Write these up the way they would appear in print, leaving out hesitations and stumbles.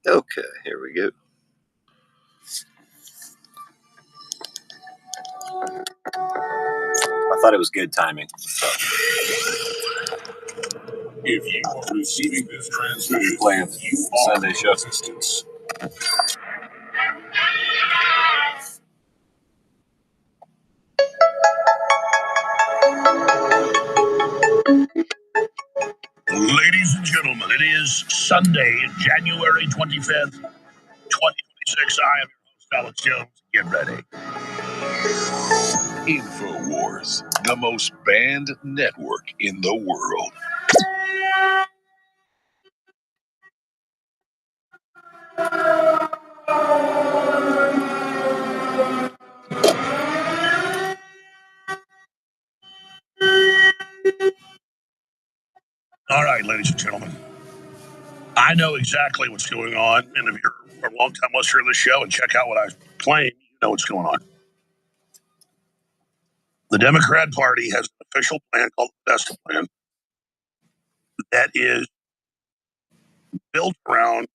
Okay, here we go. I thought it was good timing. So. If you are receiving this transmission, Playing you Sunday are show. resistance. Ladies and gentlemen, it is Sunday, January 25th, 2026. I am your host, Alex Jones. Get ready. InfoWars, the most banned network in the world. All right, ladies and gentlemen. I know exactly what's going on, and if you're a long-time listener of the show and check out what I claim, you know what's going on. The Democrat Party has an official plan called the Best Plan that is built around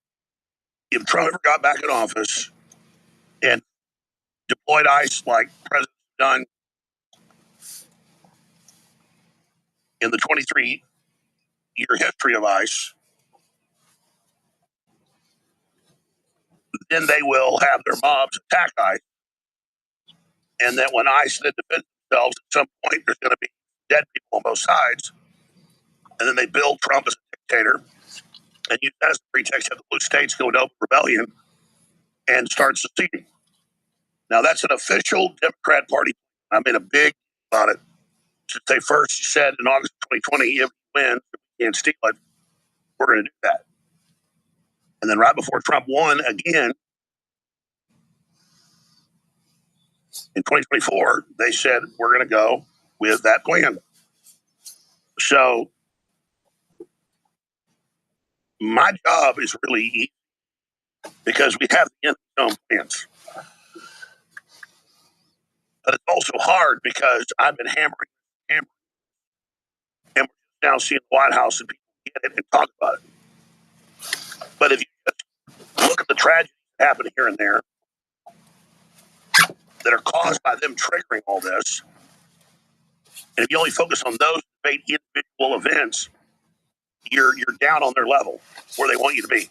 if Trump ever got back in office and deployed ICE like President done in the 23-year history of ICE, then they will have their mobs attack ICE. And then when ICE then defends themselves, at some point there's going to be dead people on both sides. And then they build Trump as a dictator and use that as the pretext to have the blue states go into open rebellion and start seceding. Now, that's an official Democrat Party. I made a big deal about it since they first said in August of 2020, if we win, if we can't steal it, we're going to do that. And then right before Trump won again in 2024, they said, we're going to go with that plan. So my job is really easy because we have the in-zone plans. But it's also hard because I've been hammering, and we're now seeing the White House and people get it and talk about it. But if you just look at the tragedies happening here and there that are caused by them triggering all this, and if you only focus on those individual events, you're down on their level where they want you to be.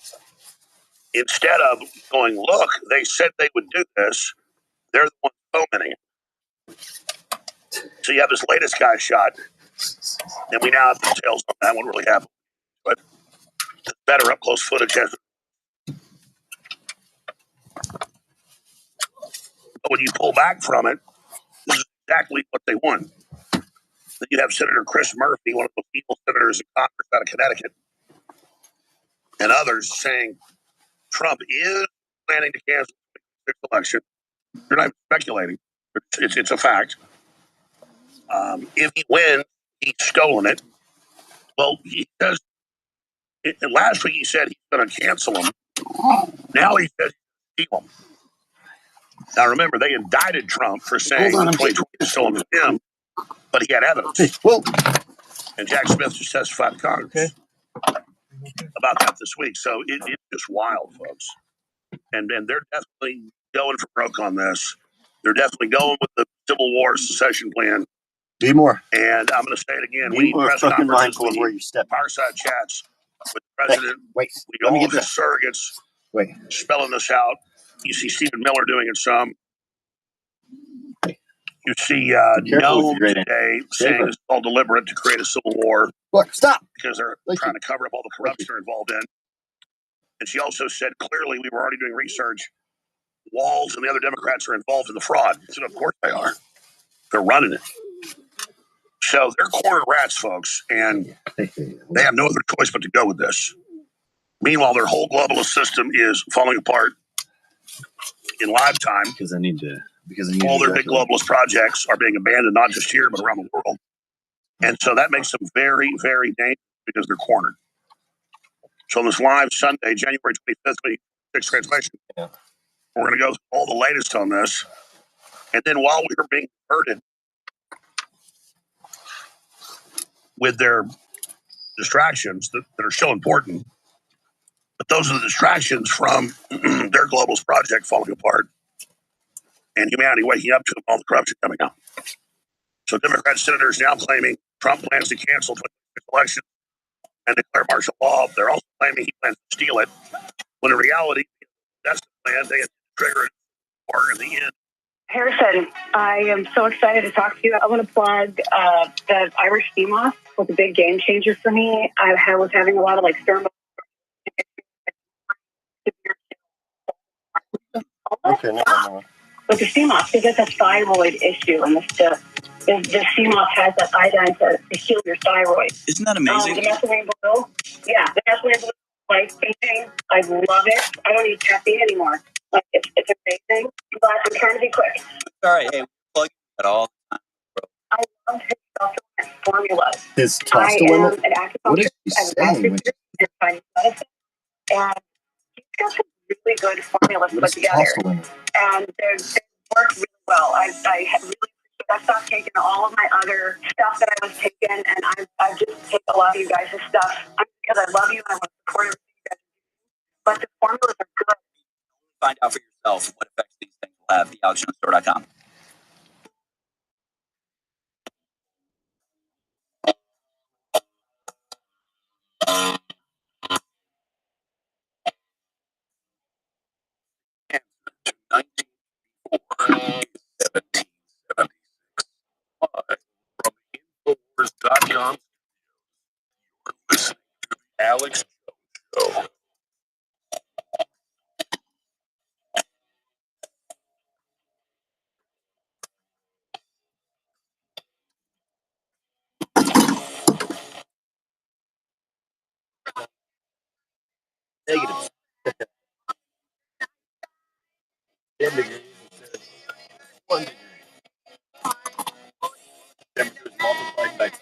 Instead of going, look, they said they would do this, they're the ones fomenting it. So you have this latest guy shot, and we now have details on that one really happened. But better up close footage has it. But when you pull back from it, this is exactly what they want. Then you have Senator Chris Murphy, one of the evil senators in Congress out of Connecticut, and others saying Trump is planning to cancel the election. They're not speculating. It's a fact. If he wins, he's stolen it. Well, he says, last week he said he's going to cancel them. Now he says he's steal them. Now remember, they indicted Trump for saying 2020 was stolen from him, but he had evidence. Well, and Jack Smith just testified to Congress about that this week. So it's just wild, folks. And they're definitely going for broke on this. They're definitely going with the Civil War secession plan. Be more. And I'm going to say it again. Be We need more press fucking conferences. mindful of where you step. Fireside chats with the president. Wait, we all have surrogates spelling this out. You see Stephen Miller doing it some. You see No today saying it's all deliberate to create a civil war. Look, stop. Because they're trying to cover up all the corruption they're involved in. And she also said clearly we were already doing research. Walls and the other Democrats are involved in the fraud. So of course they are. They're running it. So they're corner rats, folks, and they have no other choice but to go with this. Meanwhile, their whole globalist system is falling apart in live time. Because all their big globalist projects are being abandoned, not just here, but around the world. And so that makes them very, very dangerous because they're cornered. So this live Sunday, January 25th, 26th translation, we're going to go through all the latest on this. And then while we are being hurted with their distractions that are so important, But those are the distractions from their globalist project falling apart and humanity waking up to all the corruption coming out. So Democrat senators now claiming Trump plans to cancel the election and declare martial law. They're also claiming he plans to steal it, when in reality, that's the plan. They trigger it or in the end. Harrison, I am so excited to talk to you. I want to plug the Irish sea moss was a big game changer for me. I was having a lot of thermal. Okay, no. With the sea moss, because it's a thyroid issue, and the sea moss has that iodine to heal your thyroid. Isn't that amazing? The methylene blue, the methylene blue life-changing. I love it. I don't need caffeine anymore. It's amazing, but I'm trying to be quick. Sorry, hey, plug it all the time, bro. I love his supplement formulas. His I am an What is acupuncturist. he I have a saying? master's degree in Chinese medicine, and he's got some really good formulas put together, and they work really well. I stopped taking all of my other stuff that I was taking, and I just take a lot of you guys' stuff because I love you and I want to support everything you guys do. But the formulas are good. Find out for yourself what effects these things will have. TheAlexJonesStore.com. From Infowars.com, you're listening to the Alex Jones Show. Negative. 10 degrees. 1 degree. Temperature is multiplied by 10.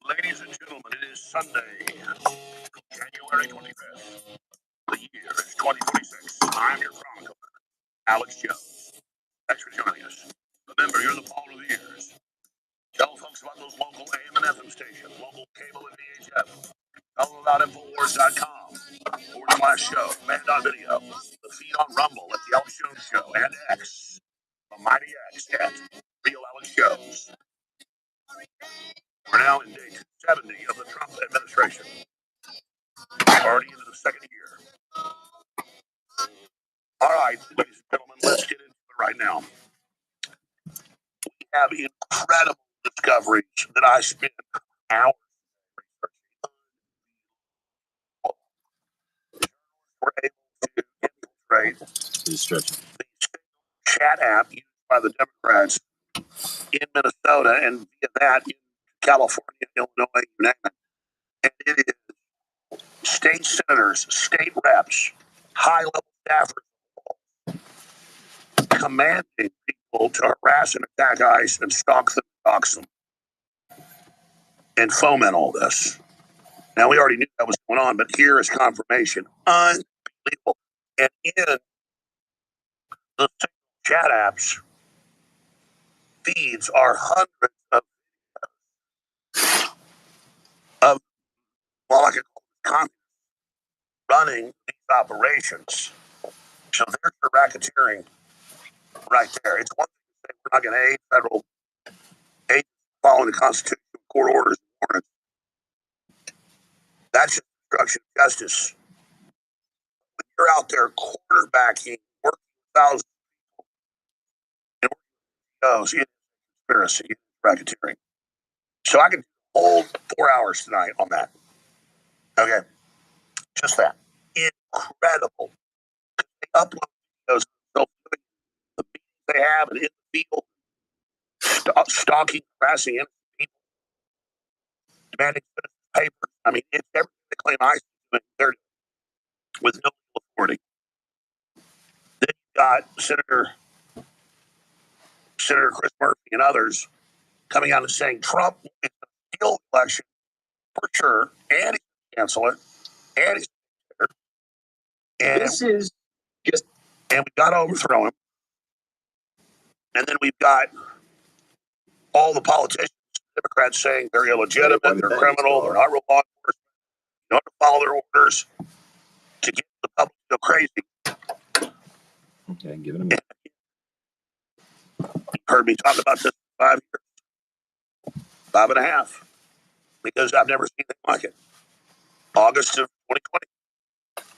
Ladies and gentlemen, it is Sunday, January 25th. The year is 2026. I'm your chronicler, Alex Jones. Thanks for joining us. Remember, you're the ball of the ears. Tell folks about those local AM and FM stations, local cable and VHF. Tell them about Infowars.com. /show, man.video. The feed on Rumble at The Alex Jones Show and X. The Mighty X at Real Alex Jones. We're now in day 270 of the Trump administration. Already into the second year. All right, ladies and gentlemen, let's get into it right now. We have incredible discoveries that I spent hours researching. We're able to infiltrate Stretching. the chat app used by the Democrats in Minnesota and via that in California, Illinois, you name it. And it is state senators, state reps, high-level staffers commanding people to harass and attack ICE and stalk them, dox them, and foment all this. Now, we already knew that was going on, but here is confirmation. Unbelievable. And in the chat apps, feeds are hundreds of well, I could call it communists running these operations. So there's your racketeering right there. It's one thing to say we're not going to aid federal agents following the Constitution, court orders, and warrants. That's just obstruction of justice. When you're out there quarterbacking, working with thousands of people, and those in conspiracy, racketeering. So I could hold 4 hours tonight on that. Okay, just that. Incredible. They upload videos of the meetings they have and in the field, stalking, harassing innocent people, demanding papers. I mean, it's everything they claim ICE is doing. They're doing with no legal authority. Then you got Senator Chris Murphy and others coming out and saying Trump is going to steal the election for sure, and he's cancel it, and he's and This is just we got to overthrow him. And then we've got all the politicians, Democrats saying they're illegitimate, they're criminal, they're not real law enforcement, you don't have to follow their orders to get the public to go crazy. Okay, give it a minute. You heard me talk about this for 5 years, 5.5, because I've never seen anything like it. August of 2020,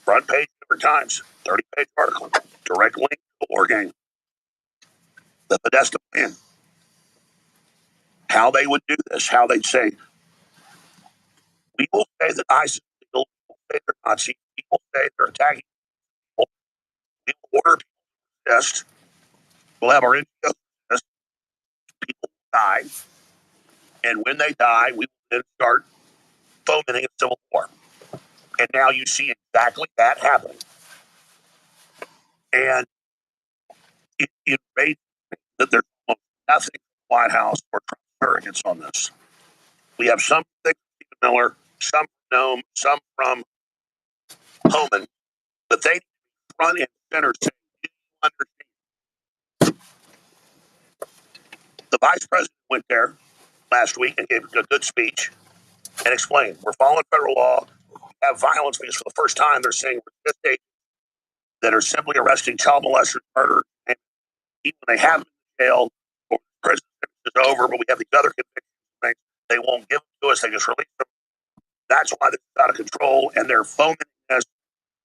front page New York Times, 30-page article, direct link to the war game, the Podesta plan. How they would do this, how they'd say, we will say that ISIS is illegal, we will say they're Nazis, we will say they're attacking people, we will order people to resist, we'll have our NGOs resist, people will die, and when they die, we will then start fomenting a civil war. And now you see exactly that happening. And it raised that there's almost nothing in the White House or surrogates on this. We have some from Stephen Miller, some from Nome, some from Homan, but they front and center saying, do you understand? The vice president went there last week and gave a good speech and explained, we're following federal law, we have violence because for the first time they're saying we're just agents that are simply arresting child molesters, murder, and even when they have them in jail or the prison is over, but we have these other convictions things, they won't give them to us, they just release them. That's why this is out of control, and they're foaming as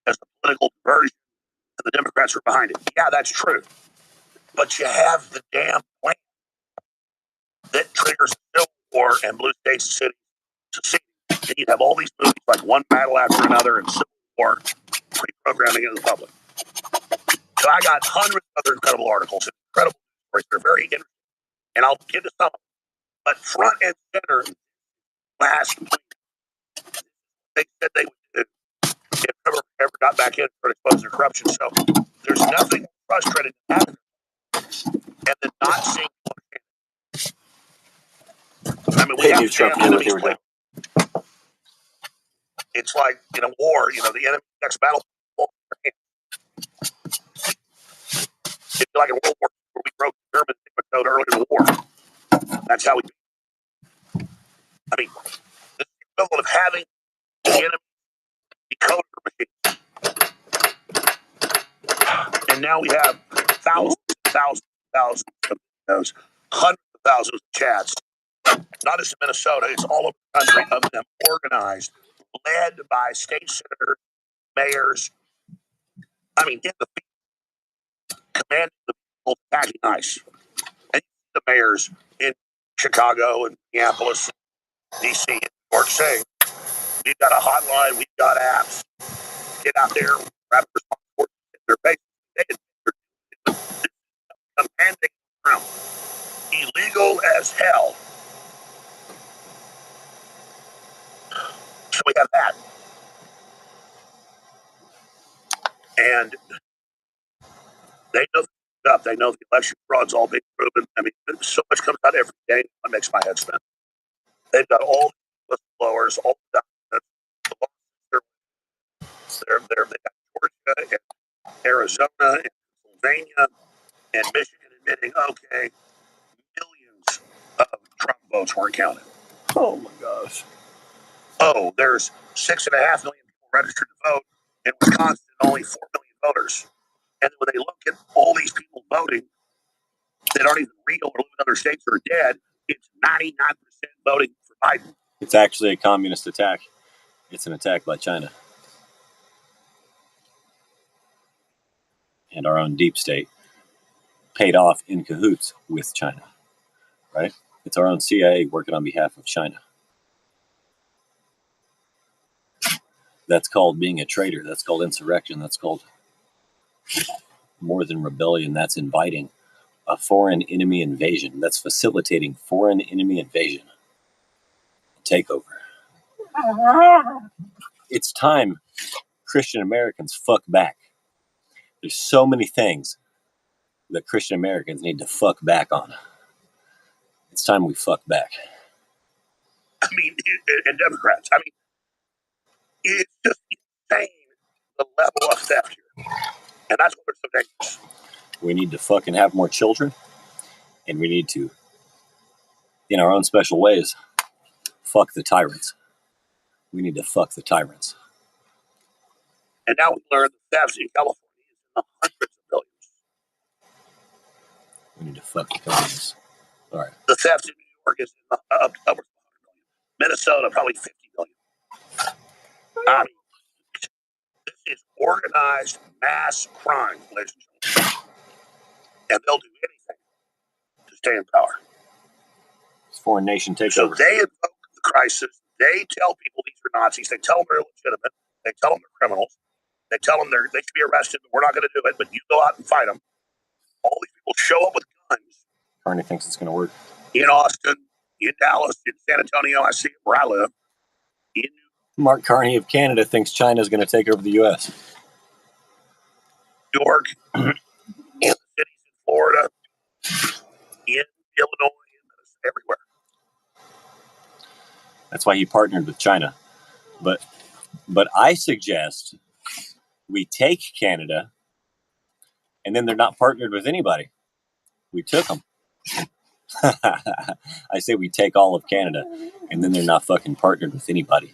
a political diversion, and the Democrats are behind it. Yeah, that's true. But you have the damn plan that triggers a civil war and blue states and cities seceding. And you have all these movies like One Battle After Another and Civil War pre-programming it to the public. So I got hundreds of other incredible articles, incredible stories. They're very interesting, and I'll get to some of them. But front and center, last week, they said they would do if ever got back in for exposing corruption. So there's nothing frustrating to happen and then not seeing. I mean, we have to enemies play. It's like in a war, the enemy next battle. It's like in World War II where we broke the German code early in the war. That's how we. I mean, it's the equivalent of having the enemy decoder machine. And now we have thousands of those, hundreds of thousands of chats. Not just in Minnesota, it's all over the country of them organized, led by state senators, mayors. I mean, in the field, commanding the people attacking ICE. And the mayors in Chicago and Minneapolis, D.C., and New York saying, we've got a hotline, we've got apps. Get out there, grab the response. They're basically commanding around. Illegal as hell. So we have that. And they know the stuff. They know the election fraud's all been proven. I mean, so much comes out every day. That makes my head spin. They've got all the whistleblowers, all the documents. They got Georgia and Arizona and Pennsylvania and Michigan admitting, okay, millions of Trump votes weren't counted. Oh my gosh. Oh, there's 6.5 million people registered to vote. In Wisconsin, only 4 million voters. And when they look at all these people voting that aren't even real or live in other states or are dead, it's 99% voting for Biden. It's actually a communist attack. It's an attack by China. And our own deep state paid off in cahoots with China, right? It's our own CIA working on behalf of China. That's called being a traitor. That's called insurrection. That's called more than rebellion. That's inviting a foreign enemy invasion. That's facilitating foreign enemy invasion. Takeover. It's time Christian Americans fuck back. There's so many things that Christian Americans need to fuck back on. It's time we fuck back. I mean, and Democrats. I mean, It's just insane the level of theft here. And that's what makes so dangerous. We need to fucking have more children, and we need to, in our own special ways, fuck the tyrants. We need to fuck the tyrants. And now we learn the thefts in California is in the hundreds of billions. We need to fuck the tyrants. All right. The theft in New York is in the upwards of 100 billion. Minnesota, probably 50 billion. I mean, this is organized mass crime, ladies and gentlemen. And they'll do anything to stay in power. This foreign nation takes So over. they invoke the crisis. They tell people these are Nazis. They tell them they're illegitimate. They tell them they're criminals. They tell them they should be arrested. We're not going to do it, but you go out and fight them. All these people show up with guns. Carney thinks it's going to work. In Austin, in Dallas, in San Antonio, I see it where I live. Mark Carney of Canada thinks China is going to take over the U.S. New York, in the cities in Florida, in Illinois, everywhere. That's why he partnered with China. But I suggest we take Canada, and then they're not partnered with anybody. We took them. I say we take all of Canada, and then they're not fucking partnered with anybody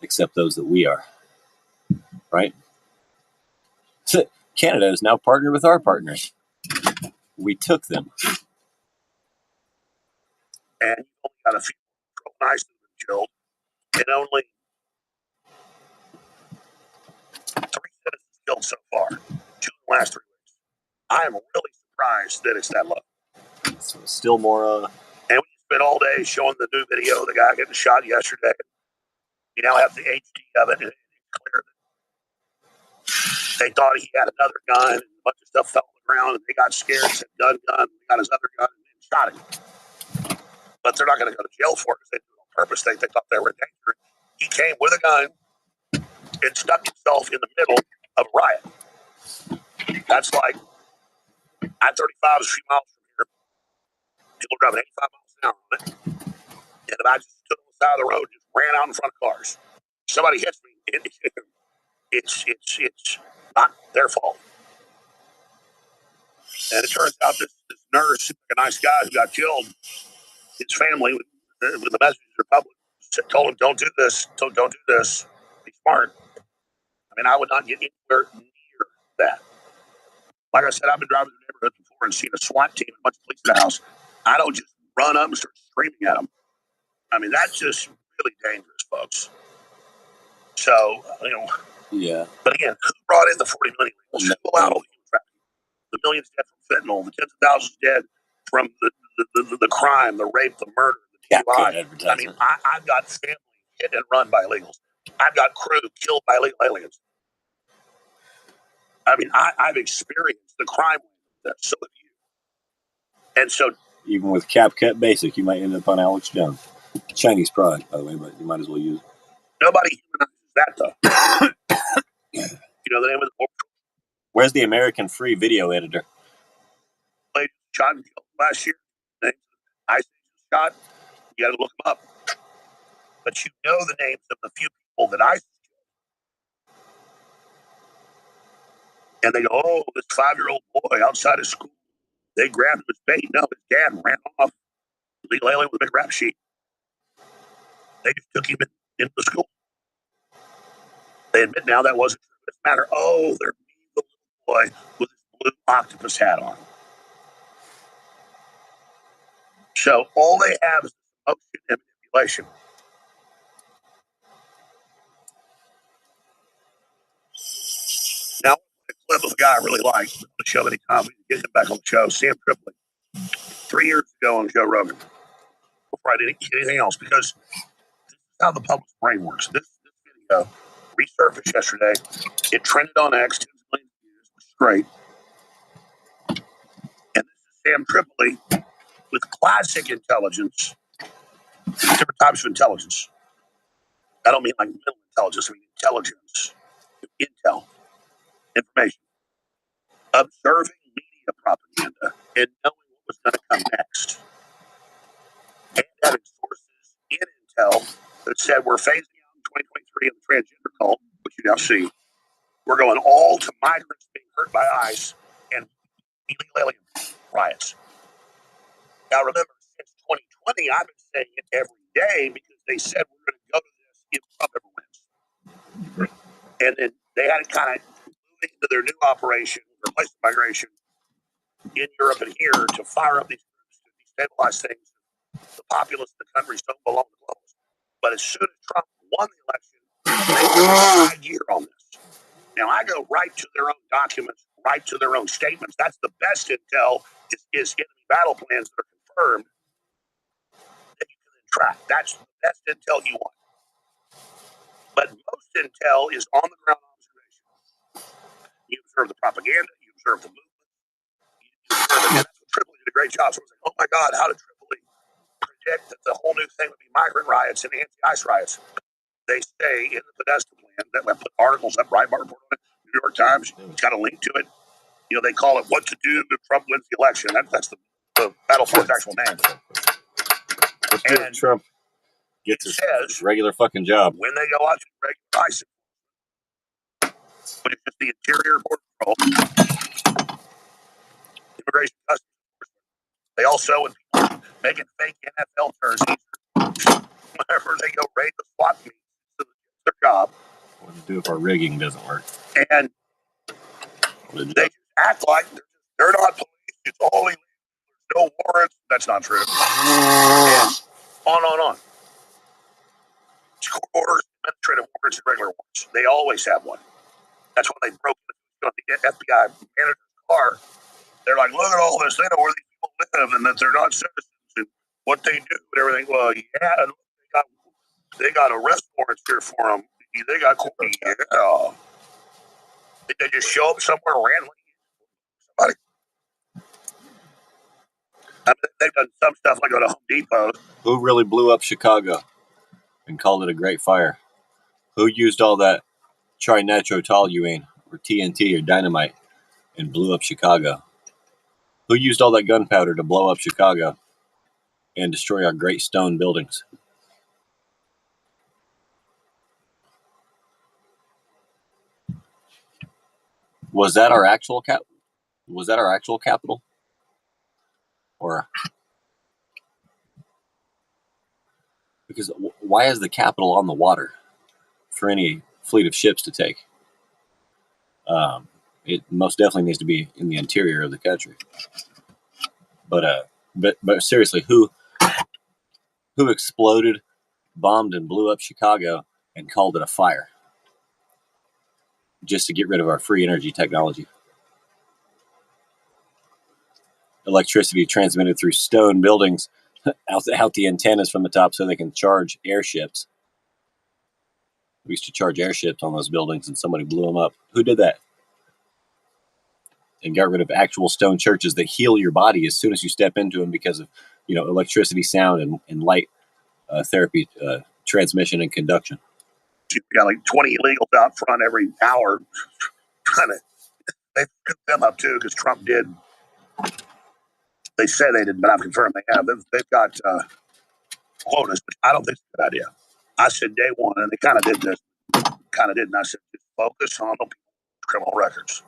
except those that we are. Right? Canada is now partnered with our partners. We took them. And you only got a few pro-nice that have been killed, and only 3 citizens killed so far. 2 in the last 3 weeks. I am really surprised that it's that low. So still more. And we spent all day showing the new video of the guy getting shot yesterday. You now have the HD of it, and it's clear that they thought he had another gun, and a bunch of stuff fell on the ground, and they got scared and said, gun, he got his other gun, and shot him. But they're not going to go to jail for it because they did it on purpose. They thought they were in danger. He came with a gun and stuck himself in the middle of a riot. That's like I-35 is a few miles from here. People driving 85 miles an hour on it. And if I just stood on the side of the road, just ran out in front of cars, somebody hits me, it's not their fault. And it turns out this nurse, a nice guy who got killed, his family, with the messages to the public, told him, don't do this, don't do this, be smart. I mean, I would not get anywhere near that. Like I said, I've been driving through neighborhoods before and seen a SWAT team and a bunch of police in the house. I don't just run up and start screaming at them. I mean, that's just really dangerous, folks. So, Yeah. But again, who brought in the 40 million illegals? Who allowed all the human trafficking? The millions dead from fentanyl, the tens of thousands dead from the crime, the rape, the murder, the DUI. I mean, I've got family hit and run by illegals. I've got crew killed by illegal aliens. I mean, I've experienced the crime with this, so have you. And so, even with CapCut Basic, you might end up on Alex Jones. Chinese product, by the way, but you might as well use it. Nobody humanizes that, though. You know the name of the Where's the American Free Video Editor? Lady shot and killed last year. I shot. You got to look them up. But you know the names of the few people that I killed. And they go, oh, this 5-year-old boy outside of school. They grabbed him as bait. No, his dad ran off. Legal alien with a big rap sheet. They just took him into the school. They admit now that wasn't true. It doesn't matter. Oh, they're the little boy with his blue octopus hat on. So all they have is emotion and manipulation. Now, a clip of a guy I really like on the show anytime we can get him back on the show, Sam Tripoli, 3 years ago on Joe Rogan, before I did anything else, because this is how the public's brain works. This video resurfaced yesterday. It trended on X, 10 million views, which is great. And this is Sam Tripoli with classic intelligence, different types of intelligence. I don't mean like mental intelligence, I mean intelligence, intel, information, observing media propaganda and knowing what was going to come next. And having sources in intel that said we're phasing out in 2023 in the transgender cult. Now see, we're going all to migrants being hurt by ICE and illegal alien riots. Now remember, since 2020, I've been saying it every day because they said we're going to go to this if Trump ever wins. And then they had to kind of move into their new operation, replacement migration, in Europe and here to fire up these groups to destabilize things. The populace of the countries don't belong to globals. But as soon as Trump won the election, they took a year on this. Now I go right to their own documents, right to their own statements. That's the best intel is enemy battle plans that are confirmed that you can then track. That's the best intel you want. But most intel is on the ground observation. You observe the propaganda, you observe the movement, you observe it. And that's what Tripoli did a great job. So it's like, oh my God, how did Tripoli predict that the whole new thing would be migrant riots and anti-ICE riots? They say in the Podesta plan that I put articles up, Breitbart report on it, New York Times, it's got a link to it. You know, they call it "What to Do if Trump wins the election." That's the battle for its actual name. And Trump gets his regular fucking job. When they go out to regular ICE, which is the Interior Border Patrol, Immigration Customs Enforcement, they also, when people making fake NFL jerseys, whenever they go raid the SWAT meet, it's their job. What to do if our rigging doesn't work? And they just act like they're not police. It's all illegal. There's no warrants. That's not true. And on. Court orders, administrative warrants, and regular warrants. They always have one. That's when they broke the FBI manager's car. They're like, look at all this. They know where these people live and that they're not citizens and what they do and everything. Well, yeah, they got arrest warrants here for them. They got yeah. Did they just show up somewhere randomly? Somebody. I mean, they've done some stuff like go to Home Depot. Who really blew up Chicago and called it a great fire? Who used all that trinitrotoluene or TNT or dynamite and blew up Chicago? Who used all that gunpowder to blow up Chicago and destroy our great stone buildings? Was that our actual capital? Or because why is the capital on the water for any fleet of ships to take? It most definitely needs to be in the interior of the country. But seriously, who exploded, bombed, and blew up Chicago and called it a fire just to get rid of our free energy technology? Electricity transmitted through stone buildings out the antennas from the top so they can charge airships. We used to charge airships on those buildings and somebody blew them up. Who did that? And got rid of actual stone churches that heal your body as soon as you step into them because of, electricity, sound, and light therapy transmission and conduction. You got like 20 illegals out front every hour. They scooped them up too because Trump did. They said they didn't, but I've confirmed they have. They've got quotas, but I don't think it's a good idea. I said day one, and they kind of did this. Kind of did, and I said just focus on the people with criminal records.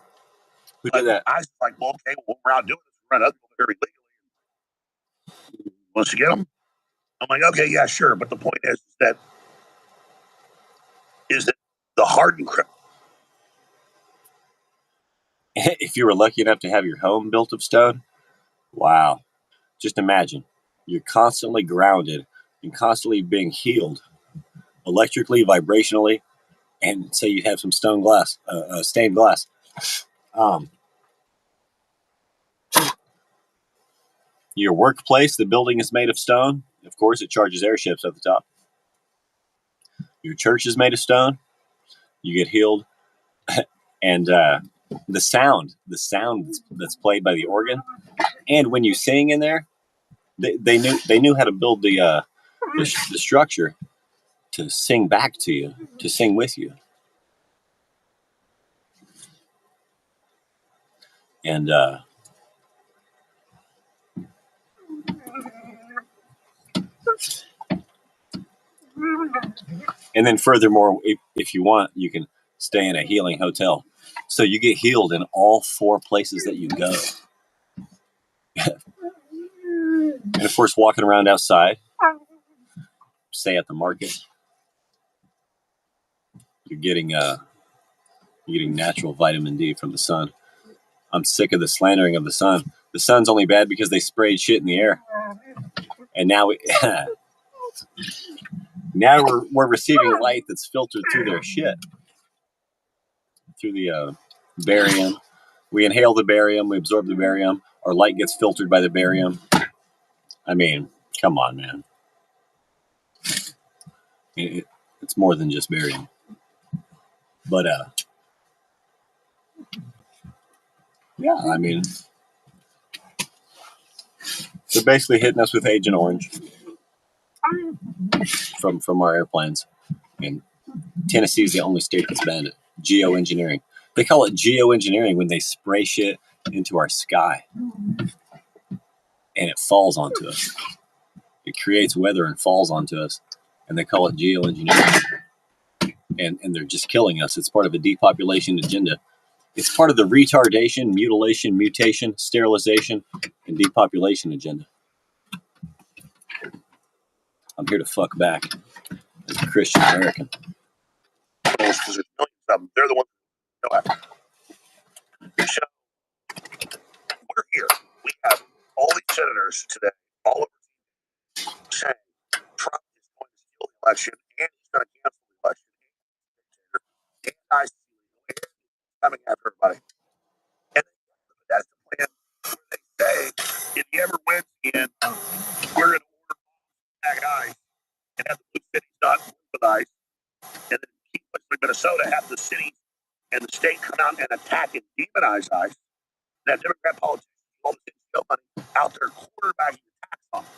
Who did that? I was like, well, okay, what we're out doing is we're running other people here illegally. Once you get them, I'm like, okay, yeah, sure. But the point is that the hardened criminal. If you were lucky enough to have your home built of stone, wow. Just imagine. You're constantly grounded and constantly being healed electrically, vibrationally, and say you have some stained glass. Your workplace, the building is made of stone. Of course, it charges airships at the top. Your church is made of stone. You get healed. And the sound that's played by the organ, and when you sing in there, they knew how to build the structure to sing back to you, to sing with you. And then furthermore, if you want, you can stay in a healing hotel. So you get healed in all 4 places that you go. And of course, walking around outside, say at the market, you're getting natural vitamin D from the sun. I'm sick of the slandering of the sun. The sun's only bad because they sprayed shit in the air. And now we're receiving light that's filtered through their shit. Through the barium. We inhale the barium, we absorb the barium. Our light gets filtered by the barium. I mean, come on, man. It's more than just barium. But, yeah, I mean, they're basically hitting us with Agent Orange from our airplanes. And Tennessee is the only state that's banned it. Geoengineering. They call it geoengineering when they spray shit into our sky. And it falls onto us. It creates weather and falls onto us. And they call it geoengineering. And they're just killing us. It's part of a depopulation agenda. It's part of the retardation, mutilation, mutation, sterilization, and depopulation agenda. I'm here to fuck back as a Christian American. Because there's millions of them. They're the ones who know that. So we're here. We have all these senators today, all over saying Trump is going to steal the election and he's going to cancel the election. And coming after everybody. And that's the plan where they say if he ever wins again, we're going to order bag ice and have the blue cities not with ice. And then keep Minnesota, have the city and the state come out and attack and demonize ice. And have Democrat politicians, all the show money out there quarterbacking attacks on them.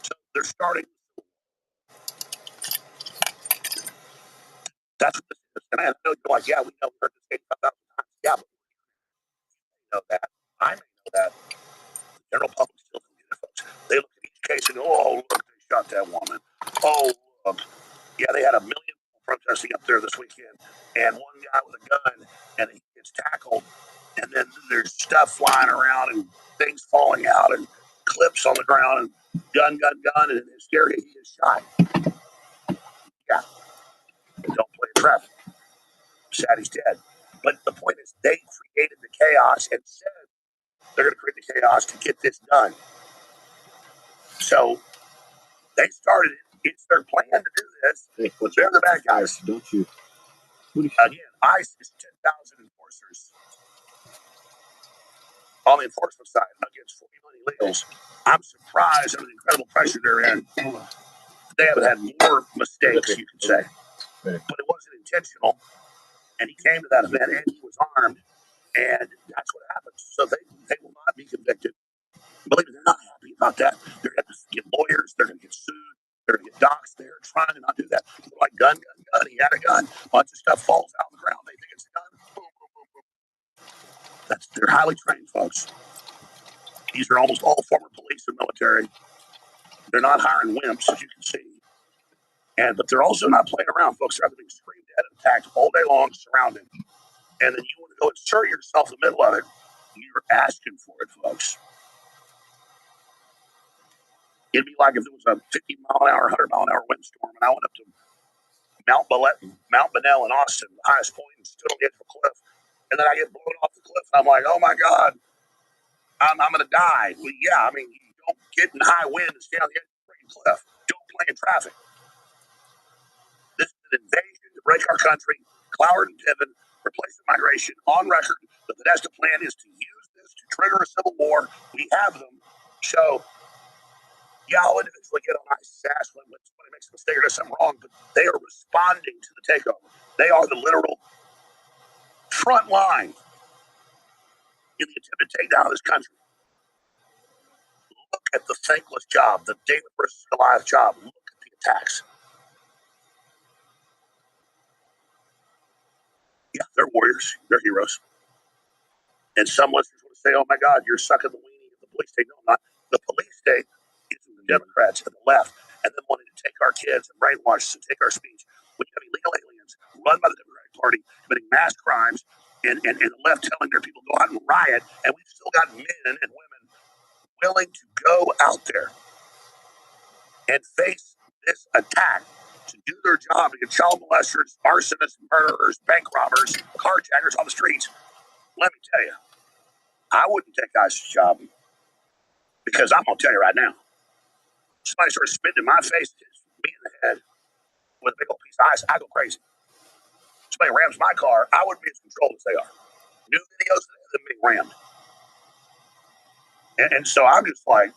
So they're starting. That's what this is. And I know you're like, yeah, we know we heard this 85,000 times. Yeah, but we know that. I may know that. The general public still doesn't get it, folks. They look at each case and go, oh, look, they shot that woman. Oh, look. Yeah, they had 1 million people protesting up there this weekend. And one guy with a gun, and he gets tackled. And then there's stuff flying around and things falling out and clips on the ground and gun, and in hysteria, he is shot. Yeah. Don't play traffic. Sad he's dead. But the point is, they created the chaos and said they're going to create the chaos to get this done. So they started it. It's their plan to do this. Hey, they're the bad guys. Don't you? Again, ICE is 10,000 enforcers on the enforcement side against 41 illegals. I'm surprised at the incredible pressure they're in. They haven't had more mistakes, you could say. But it wasn't intentional. And he came to that event and he was armed. And that's what happens. So they will not be convicted. Believe me, they're not happy about that. They're going to get lawyers. They're going to get sued. They're going to get docs. They're trying to not do that. They're like, gun. He had a gun. A bunch of stuff falls out on the ground. They think it's a gun. Boom, boom, boom, boom. They're highly trained folks. These are almost all former police and military. They're not hiring wimps, as you can see. But they're also not playing around, folks. They're being screamed at and attacked all day long, surrounded. And then you want to go insert yourself in the middle of it. You're asking for it, folks. It'd be like if it was a 50-mile-an-hour, 100-mile-an-hour windstorm, and I went up to Mount Bonnell in Austin, the highest point, and stood on the edge of a cliff. And then I get blown off the cliff, and I'm like, oh, my God, I'm going to die. Well, yeah, I mean, you don't get in high wind and stand on the edge of a freaking cliff. Don't play in traffic. This is an invasion to break our country. Cloward and Piven, replacement migration, on record. The Podesta plan is to use this to trigger a civil war. We have them. So, yeah, I'll individually get on ICE's ass when somebody makes a mistake or does something wrong, but they are responding to the takeover. They are the literal front line in the attempted takedown of this country. Look at the thankless job, the David versus Goliath job. Look at the attacks. Yeah, they're warriors. They're heroes. And some listeners will say, oh, my God, you're sucking the weenie of the police state. No, I'm not. The police state is the Democrats and the left, and then wanting to take our kids and brainwash us and take our speech. When you have illegal aliens run by the Democratic Party committing mass crimes and the left telling their people go out and riot, and we've still got men and women willing to go out there and face this attack to do their job against child molesters, arsonists, murderers, bank robbers, carjackers on the streets. Let me tell you, I wouldn't take ICE's job because I'm going to tell you right now, somebody starts spitting in my face, hits me in the head with a big old piece of ice, I go crazy. Somebody rams my car, I wouldn't be as controlled as they are. New videos of them being rammed. And so I'm just like,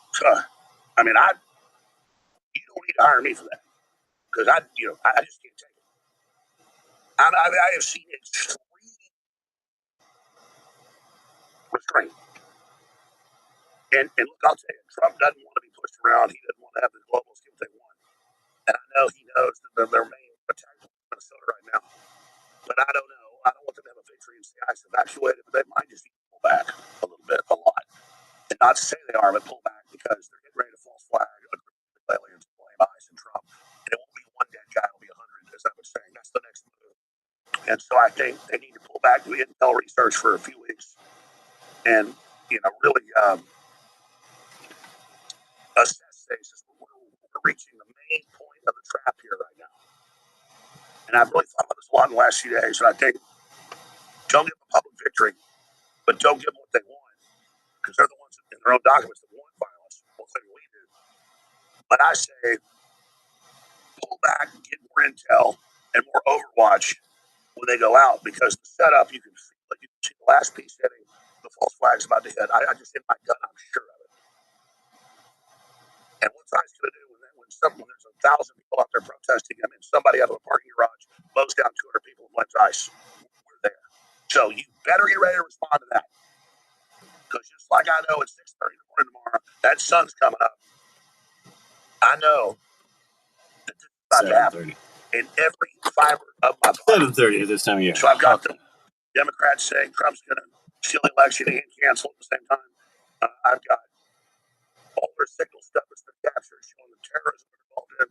I mean, you don't need to hire me for that because I just can't take it. I have seen extreme restraint. And look, I'll tell you, Trump doesn't want to be pushed around. He doesn't want to have the globals get what they want. And I know he knows that their main attack is Minnesota right now. But I don't know. I don't want them to have a victory and see ICE evacuated, but they might just need to pull back a little bit, a lot. And not to say they are, but pull back because they're getting ready to false flag aliens to blame ICE and Trump. And it won't be one dead guy, it'll be 100, as I was saying. That's the next move. And so I think they need to pull back, do intel research for a few weeks, and really assess things. We're reaching the main point of the trap here right now. And I've really thought about this a lot in the last few days. And I think don't give them a public victory, but don't give them what they want because they're the ones in their own documents that want violence, more than we do. But I say pull back, get more intel and more overwatch when they go out because the setup, you can see the last piece hitting, the false flag's about to hit. I just hit my gun, I'm sure of it. And what's ICE going to do when there's 1,000 people out there protesting and somebody out of a parking garage mows down 200 people and blames ICE? We're there. So you better get ready to respond to that. Because just like I know it's 6:30 in the morning tomorrow, that sun's coming up. I know that this is about to happen in every fiber of my body. 7:30 at this time of year. So I've got the Democrats saying Trump's going to steal the election and cancel at the same time. I've got all their signal stuff that's been captured, showing the terrorism involved in.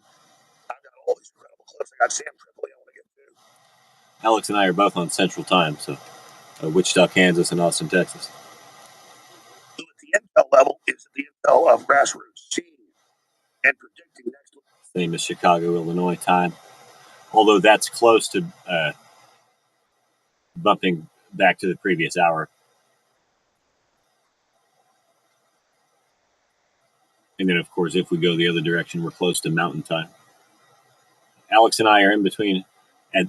I've got all these incredible clips. I got Sam Tripoli I want to get to. Alex and I are both on Central Time, so Wichita, Kansas, and Austin, Texas. So at the intel level is the intel of grassroots, seeing and predicting next week. Same as Chicago, Illinois time. Although that's close to bumping back to the previous hour. And then, of course, if we go the other direction, we're close to Mountain Time. Alex and I are in between at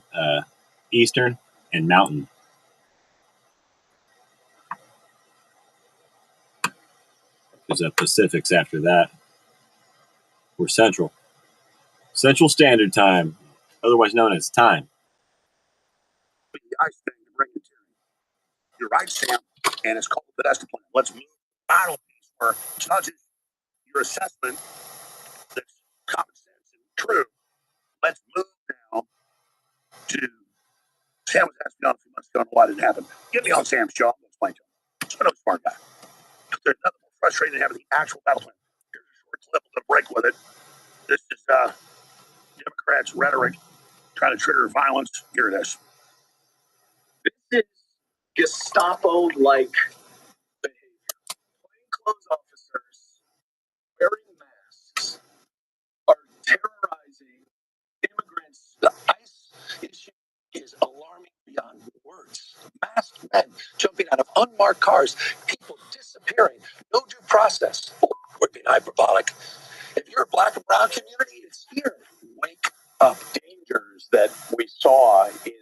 Eastern and Mountain. Because Pacific's after that. We're Central. Central Standard Time, otherwise known as time. The ICE thing to bring it to you. You're right, Sam, and it's called the master plan. Let's move out of these where it's not just your assessment that's common sense and true. Let's move now to Sam was asking on a few months ago why it didn't happen. Get me on Sam's show. I'm going to explain to him. He's a smart guy. There's nothing more frustrating than having the actual battle plan. Here's a short clip. I'm going to break with it. This is Democrats' rhetoric trying to trigger violence. Here it is. This is Gestapo-like behavior. Plainclothes officers wearing masks are terrorizing immigrants. The ICE issue is alarming beyond words. Masked men jumping out of unmarked cars, people disappearing, no due process. We're being hyperbolic. If you're a black and brown community, it's here. Wake up. Dangers that we saw in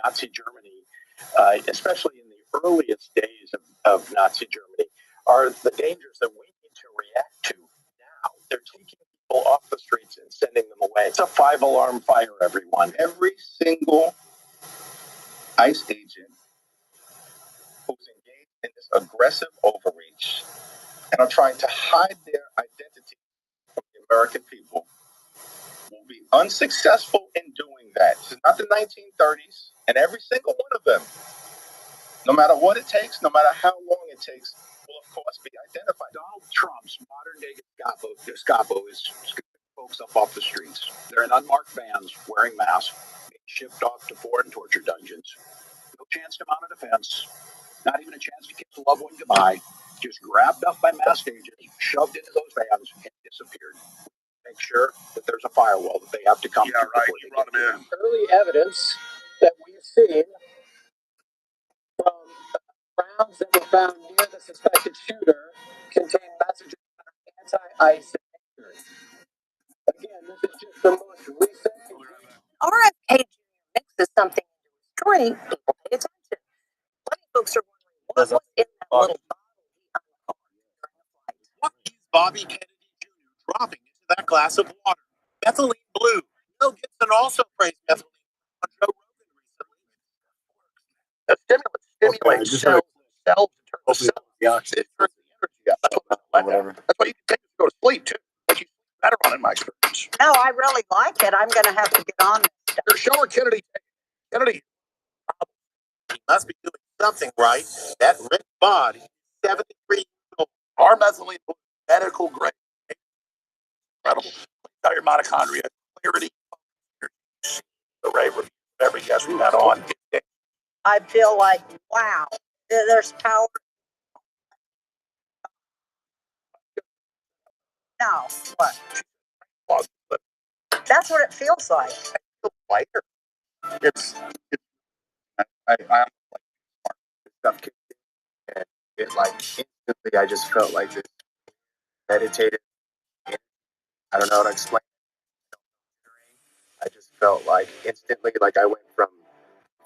Nazi Germany, especially in the earliest days of Nazi Germany, are the dangers that we need to react to now. They're taking people off the streets and sending them away. It's a 5-alarm fire, everyone. Every single ICE agent who's engaged in this aggressive overreach and are trying to hide their identity from the American people will be unsuccessful in doing that. This is not the 1930s, and every single one of them, no matter what it takes, no matter how long it takes, will of course be identified. Donald Trump's modern-day Gestapo is folks up off the streets. They're in unmarked vans, wearing masks, being shipped off to foreign torture dungeons. No chance to mount a defense, not even a chance to kiss a loved one goodbye. Just grabbed up by masked agents, shoved into those vans, and disappeared. Make sure that there's a firewall that they have to come to. Right. You brought them in. Early evidence that we've seen from rounds that were found near the suspected shooter contain messages that are anti-ICE in nature. Again, this is just the most recent. RFK mixes something into his drink. People pay attention. Plenty of folks are wondering what was in that little bottle he uncorked during the flight. What is Bobby Kennedy Jr. dropping into that glass of water? Methylene blue. Mel Gibson also praised methylene on Joe Rogan recently. The stimulant stimulates cells in turn to cells. It turns the energy up. That's why you can take it to go to sleep too. But you sleep better on it, in my experience. No, I really like it. I'm going to have to get on this stuff. You're showing Kennedy. He must be doing something right. That Rick Bond, 73 years old. Our methylene blue, medical grade. Incredible. Got your mitochondria, clarity, array review, every guest we've had on. I feel like, wow, there's power. No, what? That's what it feels like. Lighter. I'm like stuff kicked in, and it like instantly I just felt like this meditative. I don't know how to explain it. I just felt like instantly like I went from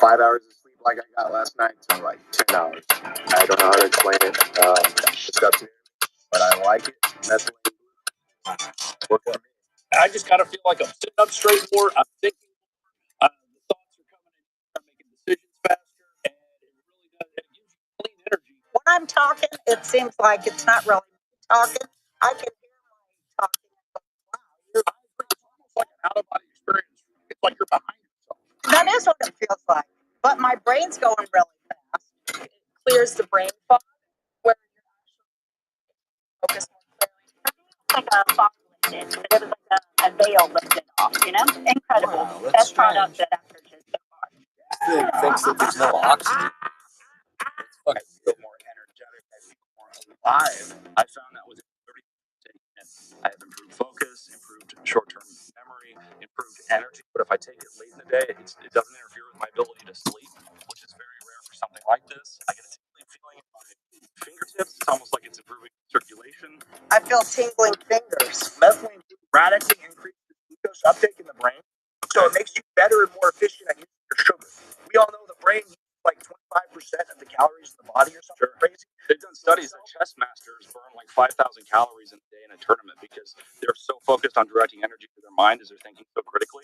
5 hours of sleep like I got last night to like 10 hours. I don't know how to explain it. It's up to me, but I like it. That's what for me. I just kind of feel like I'm sitting up straight more. I'm thinking more. The thoughts are coming in. I'm making decisions faster, and it really does. It gives you clean energy. When I'm talking, it seems like it's not really me talking. I can hear my talking. It's almost like an out-of-body experience. It's like you're behind yourself. That is what it feels like. But my brain's going really fast. It clears the brain fog where you're actually focused more clearly. Like a fog lifted, but it was like a veil lifted off, you know? Incredible. Wow, Best product that I've purchased so far. Thinks that there's no oxygen. I feel more energetic. I feel more alive. I found that with 30 minutes. I have improved focus, improved short-term memory, improved energy. But if I take it late in the day, it doesn't interfere with my ability to sleep, which is very rare for something like this. I get a tingling feeling in my fingertips. It's almost like it's improving circulation. I feel tingling fingers. Methylene radically increases glucose uptake in the brain, so it makes you better and more efficient at using your sugar. We all know the brain uses like 25% of the calories in the body or something crazy. They've done studies that chess masters burn like 5,000 calories in a day in a tournament because they're so focused on directing energy to their mind as they're thinking so critically.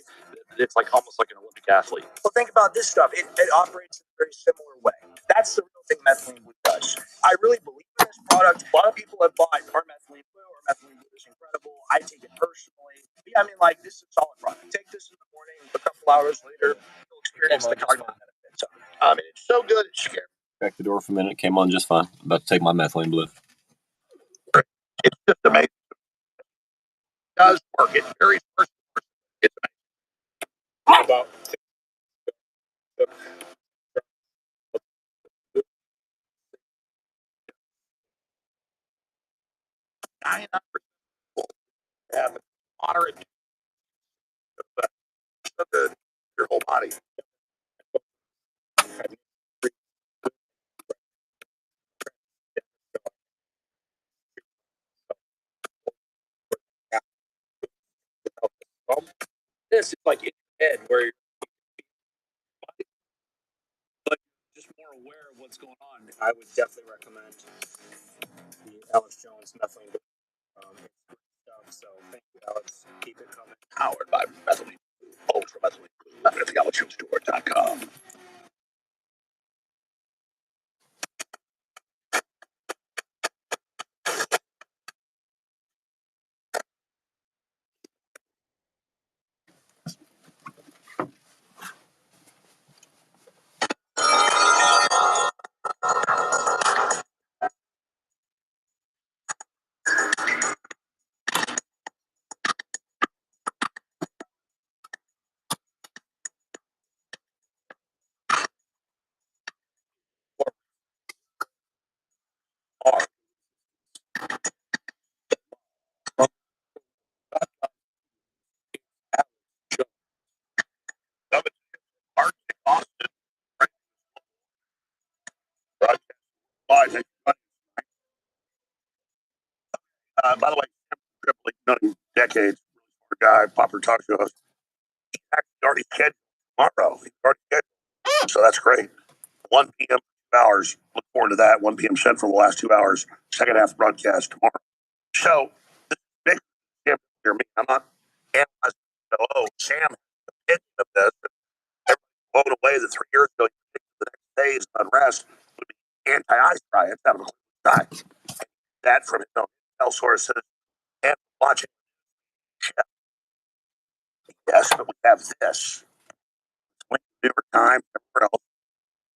It's like almost like an Olympic athlete. Well, think about this stuff. It operates in a very similar way. That's the real thing methylene blue does. I really believe in this product. A lot of people have bought our methylene blue or methylene blue is incredible. I take it personally. I mean, like, this is a solid product. Take this in the morning, a couple hours later, you'll experience the cognitive benefits. I mean, it's so good, it's scary. Cracked the door for a minute, came on just fine. About to take my methylene blue. It's just amazing. It does work. It's very personal. It's amazing. About 99% have moderate of your whole body. This is like in your head where you're like just more aware of what's going on. I would definitely recommend the Alex Jones methylene stuff. So thank you, Alex. Keep it coming. Powered by methylene, ultra methylene at thealexjonesstore.com. By the way, Tripoli, known him decades, guy, popular talk show host. He actually already scheduled tomorrow. He's already scheduled. So that's great. 1 p.m. 2 hours. Look forward to that. 1 p.m. Central, the last 2 hours. Second half broadcast tomorrow. So this is big for me. I'm not analyzing. Oh, Sam has an opinion of this. Everybody's blown away that 3 years ago he predicted the next days of unrest would be anti-ICE riots out of a clear sky. That from his own intel sources and watching. Yes, but we have this. New York Times, everywhere else,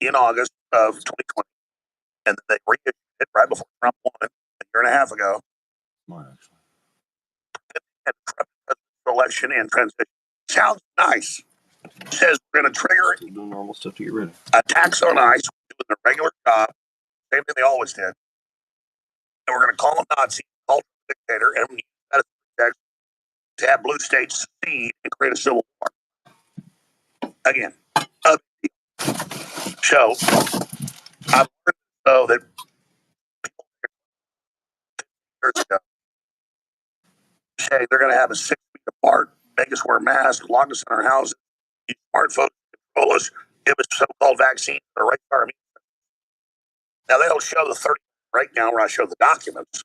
in August of 2020, and then they reissued it right before Trump won a year and a half ago. And election and transition sounds nice. Says we're going to trigger doing normal stuff to get rid of attacks on ICE, doing their regular job, same thing they always did. And we're going to call them Nazi, cultural dictator, and we use that as a pretext to have blue states secede and create a civil war. Again, so I've learned though that years ago say they're going to have us 6 feet apart, make us wear masks, lock us in our houses, use smartphones to control us, give us so-called vaccines or right our immune system. Now they don't show the 30 breakdown where I show the documents.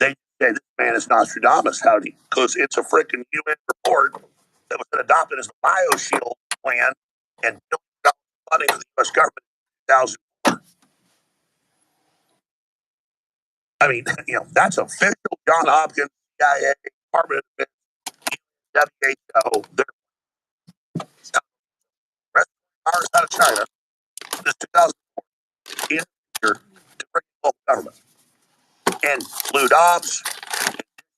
They say this man is Nostradamus, howdy, because it's a freaking UN report that was adopted as the BioShield plan and funding for the U.S. government in 2004. I mean, that's official John Hopkins, CIA, Department of Defense, WHO. They're out of China. This 2004 in to bring local government and Blue Dobbs,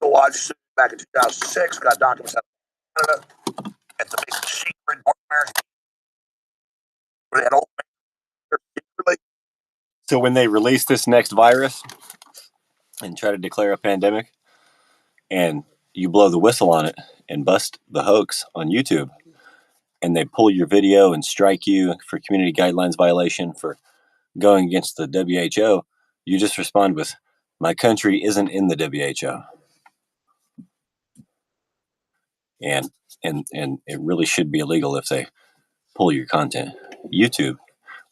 watch back in 2006, got documents out of Canada at the big secret North American where they had all secretly. So when they release this next virus and try to declare a pandemic, and you blow the whistle on it and bust the hoax on YouTube, and they pull your video and strike you for community guidelines violation for going against the WHO, you just respond with, "My country isn't in the WHO." And it really should be illegal if they pull your content. YouTube,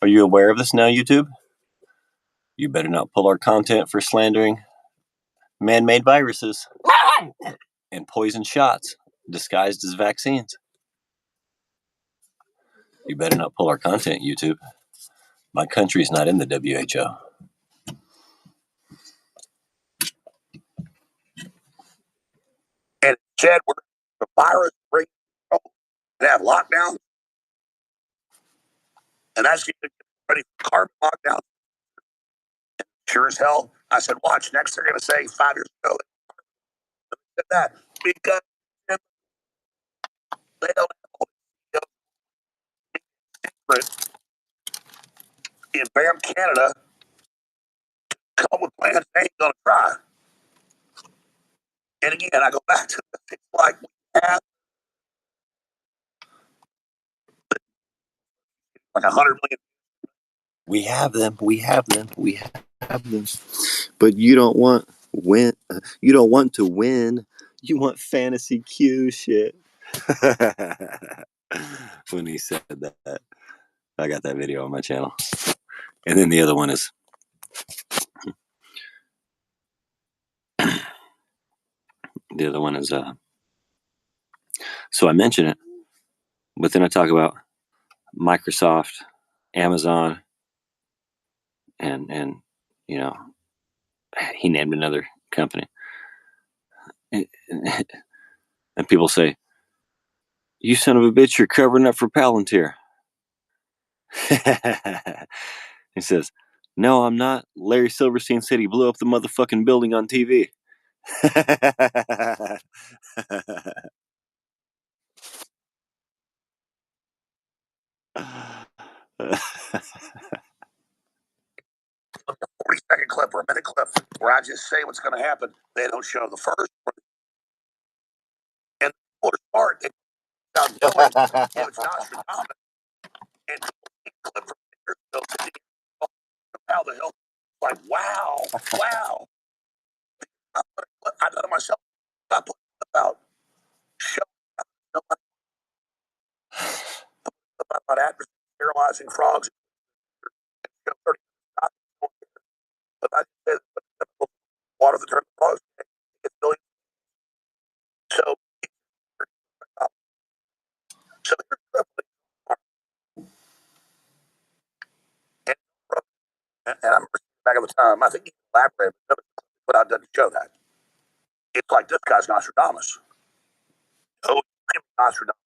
are you aware of this now, YouTube? You better not pull our content for slandering man-made viruses and poison shots disguised as vaccines. You better not pull our content, YouTube. My country's not in the WHO. And it said we're the virus break and have lockdowns. And that's getting ready for carbon lockdown. And sure as hell, I said, watch, next they're going to say 5 years ago. They said that because they don't have secret in BAM Canada come up with plans they ain't going to try. And again, I go back to things like we have like 100 million. We have them. But you don't want win. You don't want to win. You want fantasy Q shit. When he said that, I got that video on my channel. And then the other one is so I mention it, but then I talk about Microsoft, Amazon, and he named another company. And people say, "You son of a bitch, you're covering up for Palantir." He says, "No, I'm not. Larry Silverstein said he blew up the motherfucking building on TV." A 40-second clip or a minute clip where I just say what's going to happen. They don't show the first. And people are smart. They sound knowing it's Nostradamus. And clip from years ago, how the hell like, wow. I done it myself. I put about about adverse sterilizing frogs. But I said water that turns the frogs. It's billion. So and I'm back at the time. I think he elaborated, but I didn't show that. It's like this guy's Nostradamus. Oh, Nostradamus.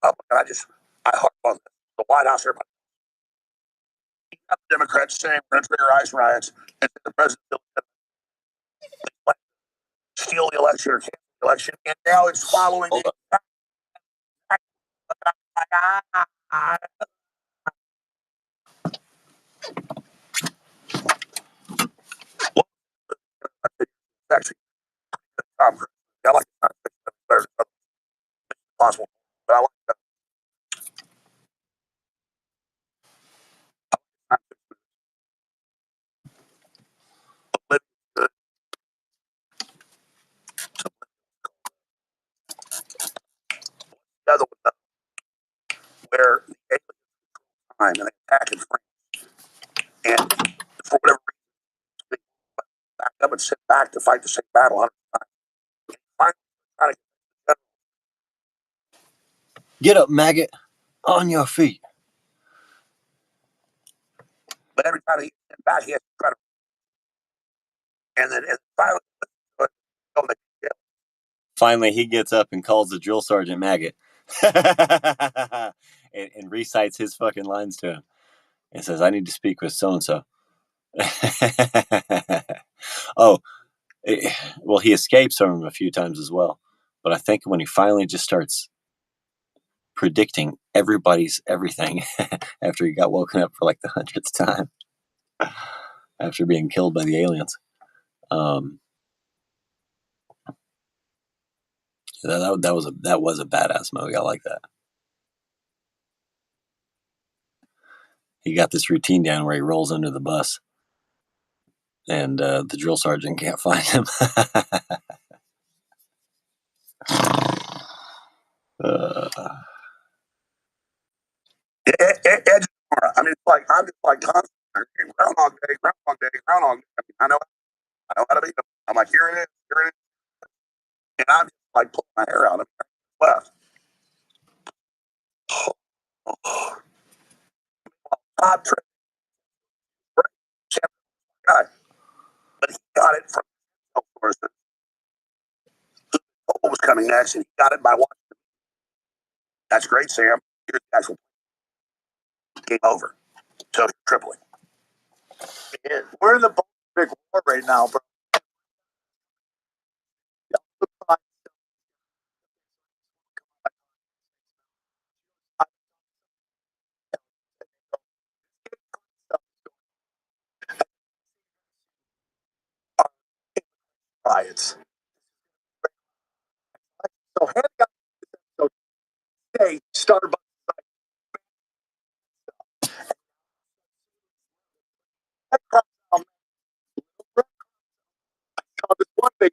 And I harp on this. The White House, everybody. You got the Democrats saying we're going to trigger ICE riots, and the president steal the election or cancel the election, and now it's following the. Actually, Tom Cruise. I like better than possible, but I like that. The other one, where the aliens time and they attack in France, and for whatever reason, they back up and sit back to fight the same battle 100 times. Finally, trying to Get up, maggot, on your feet. but every time he gets back, he has to try to. And then finally, he gets up and calls the drill sergeant maggot, and recites his fucking lines to him, and says, "I need to speak with so and so." Oh, well, he escapes from him a few times as well, but I think when he finally just starts predicting everybody's everything after he got woken up for like the 100th time after being killed by the aliens. That was a badass movie. I like that. He got this routine down where he rolls under the bus, and the drill sergeant can't find him. I mean, it's like I'm just like constantly Groundhog Day. I mean, I know how to be. I'm like, here it is, and I'm just like pulling my hair out. I'm left. Top trick, guy, but he got it from a person who was coming next, and he got it by watching. That's great, Sam. Here's the actual game over. So tripling. We're in the big war right now, bro. Riots. So handing out so today, Starbucks. This one thing.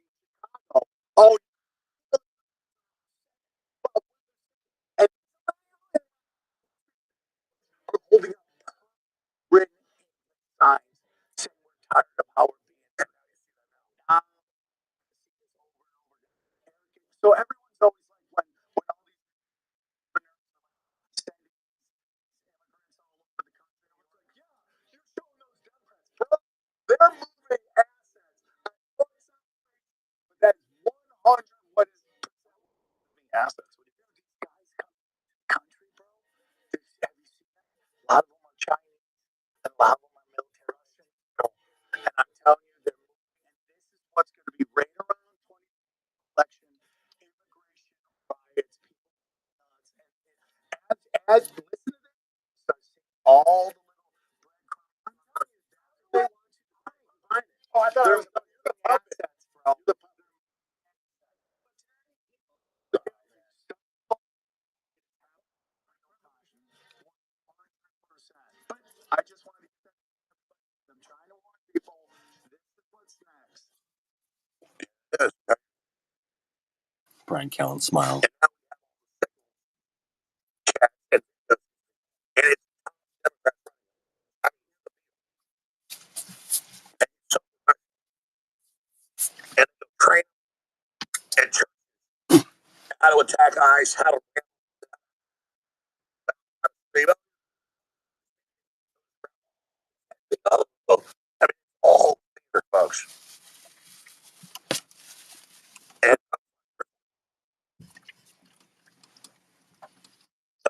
Oh, and holding up written signs saying we're tired of how we're being. So everyone's always like, when all these sending immigrants all over the country, I was like, yeah, you're showing those Democrats, bro. They're moving assets. That is 100 what is moving assets. When you hear these guys come to the country, bro, have you seen that? A lot of them are Chinese, and a lot of them are military Russian. And I'm telling you, they're moving. And this is what's going to be right around 20 election, immigration riots, people nuts. And as listen to this, start seeing all the little breadcrumbs. Oh, I thought there's the assets, bro. I just want to this. Brian Callen smiled. And it's so and train and how to attack ICE, how to I mean, all theater folks. And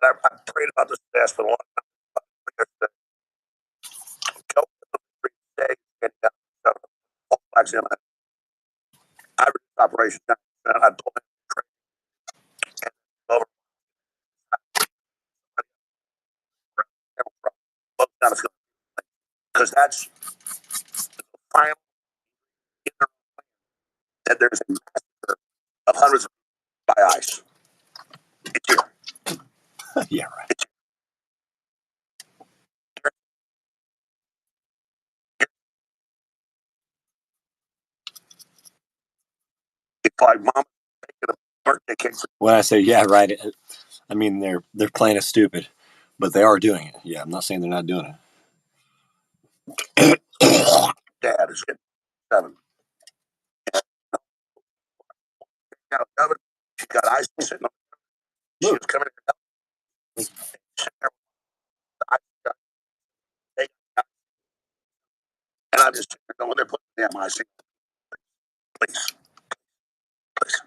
I've prayed about this past for a long time. Go to the street today and all flags in it. I reduced operation and I told him and over because that's the final that there's a massacre of hundreds of by ICE. It's here. Yeah, right. It's like mom making a birthday cake. When I say yeah, right, I mean they're playing us stupid, but they are doing it. Yeah, I'm not saying they're not doing it. Dad is getting 7. She got ICE sitting on. She was coming in. And I'm just going there putting the damn ICE. Please. Please.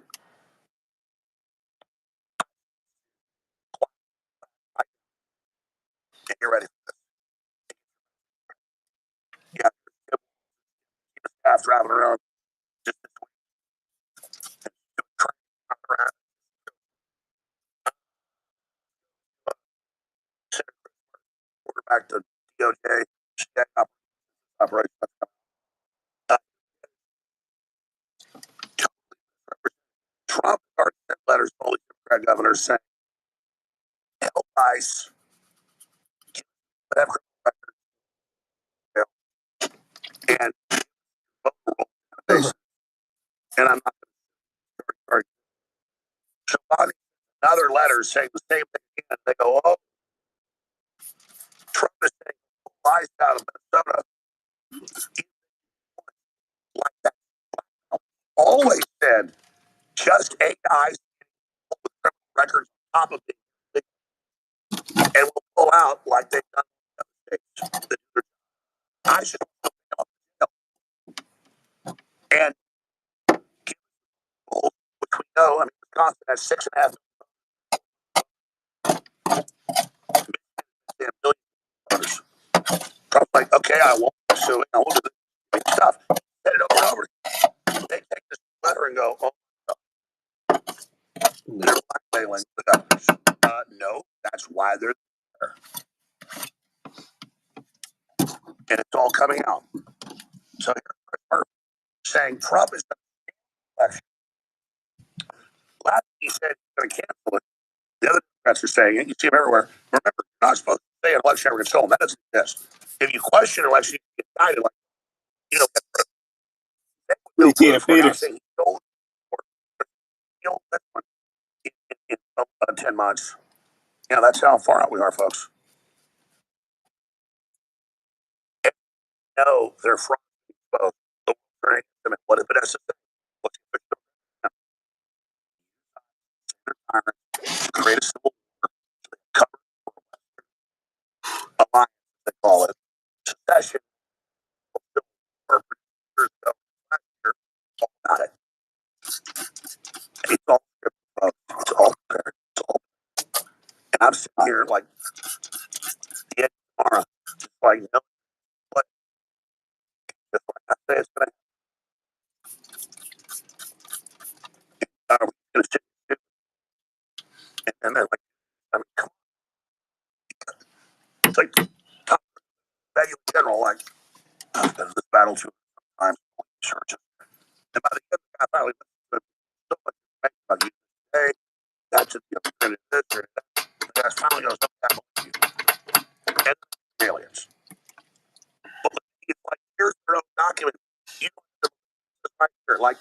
Get you ready for this. Yeah. Staff driving around. Just around. Quarterback to DOJ. Operation. Trump already sent letters to all the Democrat governors saying, help ICE. Whatever. And and I'm not going to so another letter saying the same thing again. They go, oh, Trump is saying lies out of Minnesota. Like that. Always said just 8 eyes with criminal records on top of it. And we'll pull out like they've done in other states. I should and which we know, I mean, Wisconsin has 6.5 million. Trump's like, okay, I won't sue it. I won't do this stuff. Send it over and over. They take this letter and go, oh, no. They're blackmailing the governors. No, that's why they're there. And it's all coming out. So you're saying Trump is going to election. Last he said he's going to cancel it. The other Democrats are saying it. You see them everywhere. Remember, you're not supposed to say an election ever gets stolen. That doesn't exist. If you question an election, you get indicted. Like, you don't get Bill Clinton for now saying he stole in 10 months. Yeah, that's how far out we are, folks. And no, they're fraud. Both. What if it has to create a civil war, cover alliance, they call it, secession, all about it. It's all prepared. It's all. And I'm sitting here like the end of tomorrow, just like, no, what? Just like I say, it's going to happen. We're going to sit and they're like, I mean, come on. It's like top value general, like, this battle too times churches. And by the end, I finally so much about you. Hey, that's it. This or that. That's finally goes up that and aliens. But it's like here's their own document. You right here, like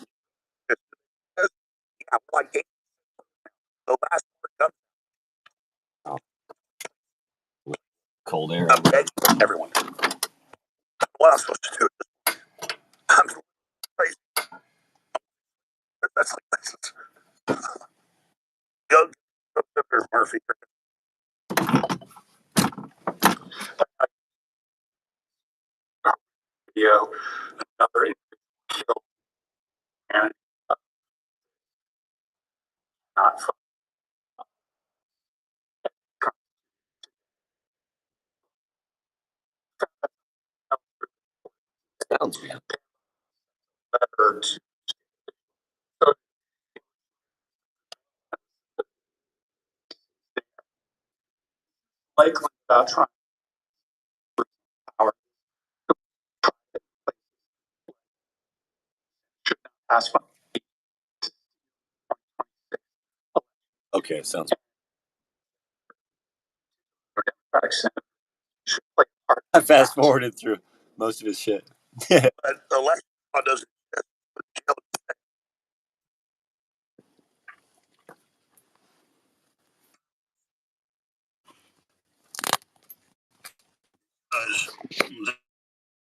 the last part comes. Cold air. I'm begging everyone. What I'm supposed to do? I'm crazy. That's go Murphy. Video, another kill, and not fun. Sounds good. Better to likely about trying to power should not pass by. Okay, sounds Democratic Senate should play a part. I fast forwarded through most of his shit. But the election law doesn't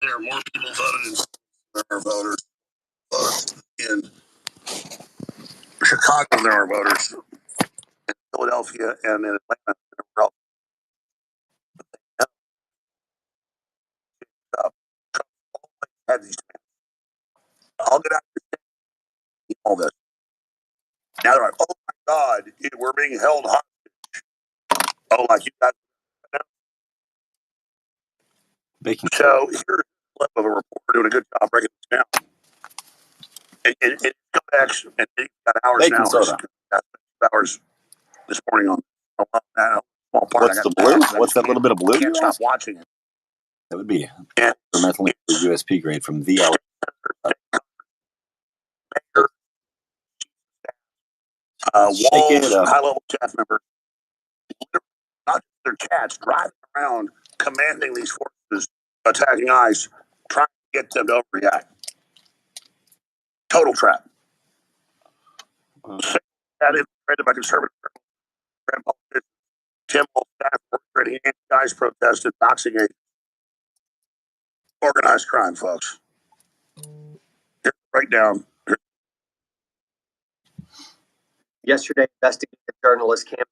there are more people voted than there are voters in Chicago than there are voters in Philadelphia and in Atlanta. Had these I'll get out of all this. Now they're like, oh my God, we're being held hostage. Oh, like you got. So here's a clip of a reporter doing a good job breaking this down. It come back and it got hours now. Got 2 hours this morning on that small part. What's the blue? What's that little bit of blue? Can't stop watching it. That would be experimentally USP grade from the Walls, high-level staff members, not just their chats, driving around, commanding these forces, attacking ICE, trying to get them to overreact. Total trap. That is created by conservative politicians. Chem staff orchestrating anti-ICE protests and doxing agents. Organized crime, folks. Here's the breakdown. Yesterday, investigative journalist Chem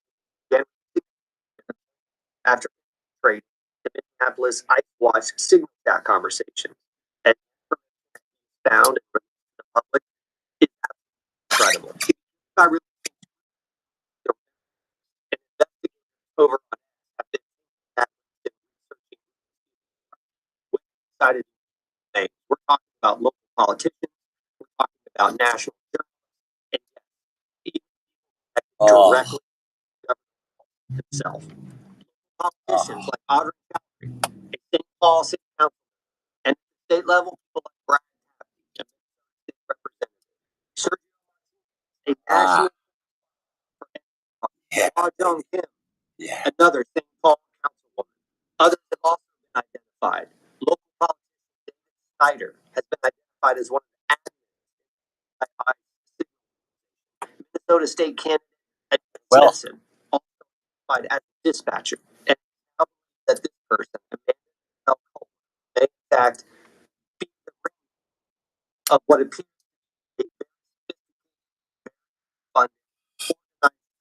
began after trade the Minneapolis ICE Watch signal chat conversation, and found and released to the public is incredible. I really think investigators over on have been researching. We decided things. We're talking about local politicians. We're talking about national journalists, and even directly to the government himself. Politicians like Audrey Chowdhury, a St. Paul City Council, and at the state level, people like Brad Taffy, a state representative, Sergio Martinez, a national Jong Kim, another St. Paul councilwoman. Others have also been identified. Local politician David Snyder has been identified as one of the advocates. Minnesota State candidate Smithson, also identified as a dispatcher, and that this person, Amanda Cole, may in fact be the ring of what appears to be a very fun,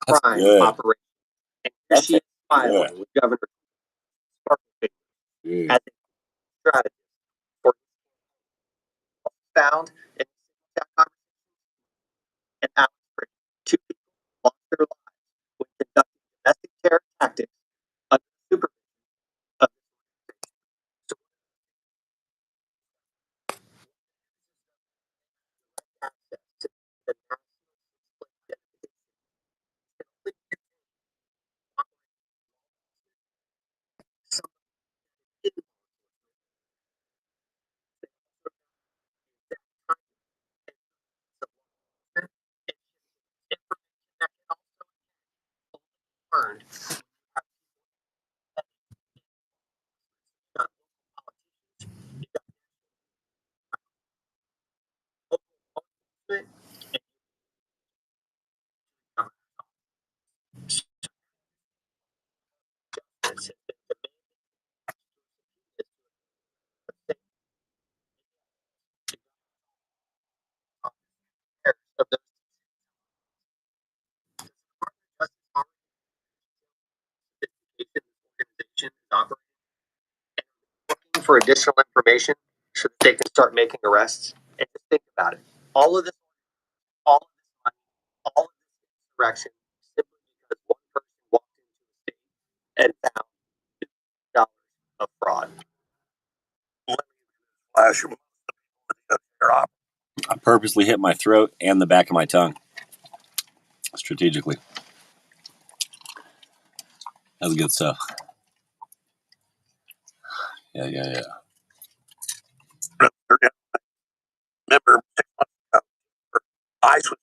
organized crime operation. And she is smiling with Governor Sparkle as a strategist for found in that conversation and Alex Pritchett. 2 people lost their lives when conducting domestic terror tactics under the supervision of access to the national for additional information so that they can start making arrests. And just think about it. All of this money, all of this insurrection, simply because one person walked into the state and found $2 of fraud. I purposely hit my throat and the back of my tongue strategically. That's good stuff. Yeah. Remember 6 months ago, ICE was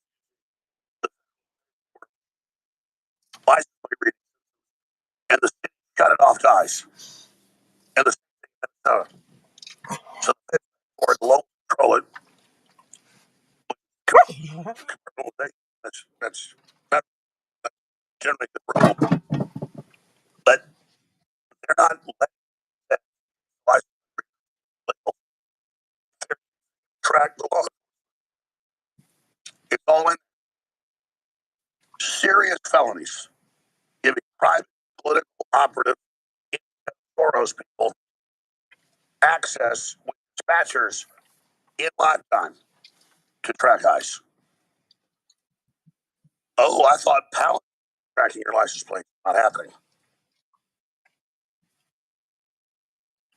license plate reading, and the city cut it off to ICE. And the state, so the board low control it. That's generally the rule, but they're not letting that license plate track the law. It's all in serious felonies, giving private political operatives, Soros people, access with dispatchers in lifetime to track ICE. Oh, I thought tracking your license plate not happening.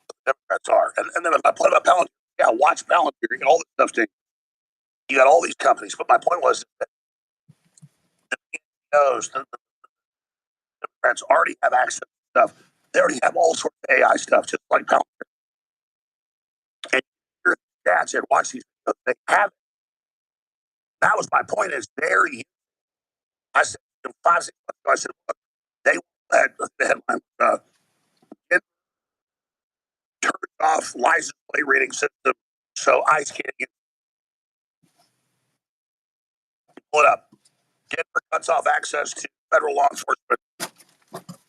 The Democrats are. And then my point about Palantir, yeah, watch Palantir, you get all this stuff too. You got all these companies, but my point was that the Democrats already have access to stuff. They already have all sorts of AI stuff, just like Palantir. And your stats and watch these videos, they have it. That was my point. Is there? I said 5, 6 months ago, I said, look, they let the headline turn off license plate reading system so ICE can't use it. Pull it up. Denver cuts off access to federal law enforcement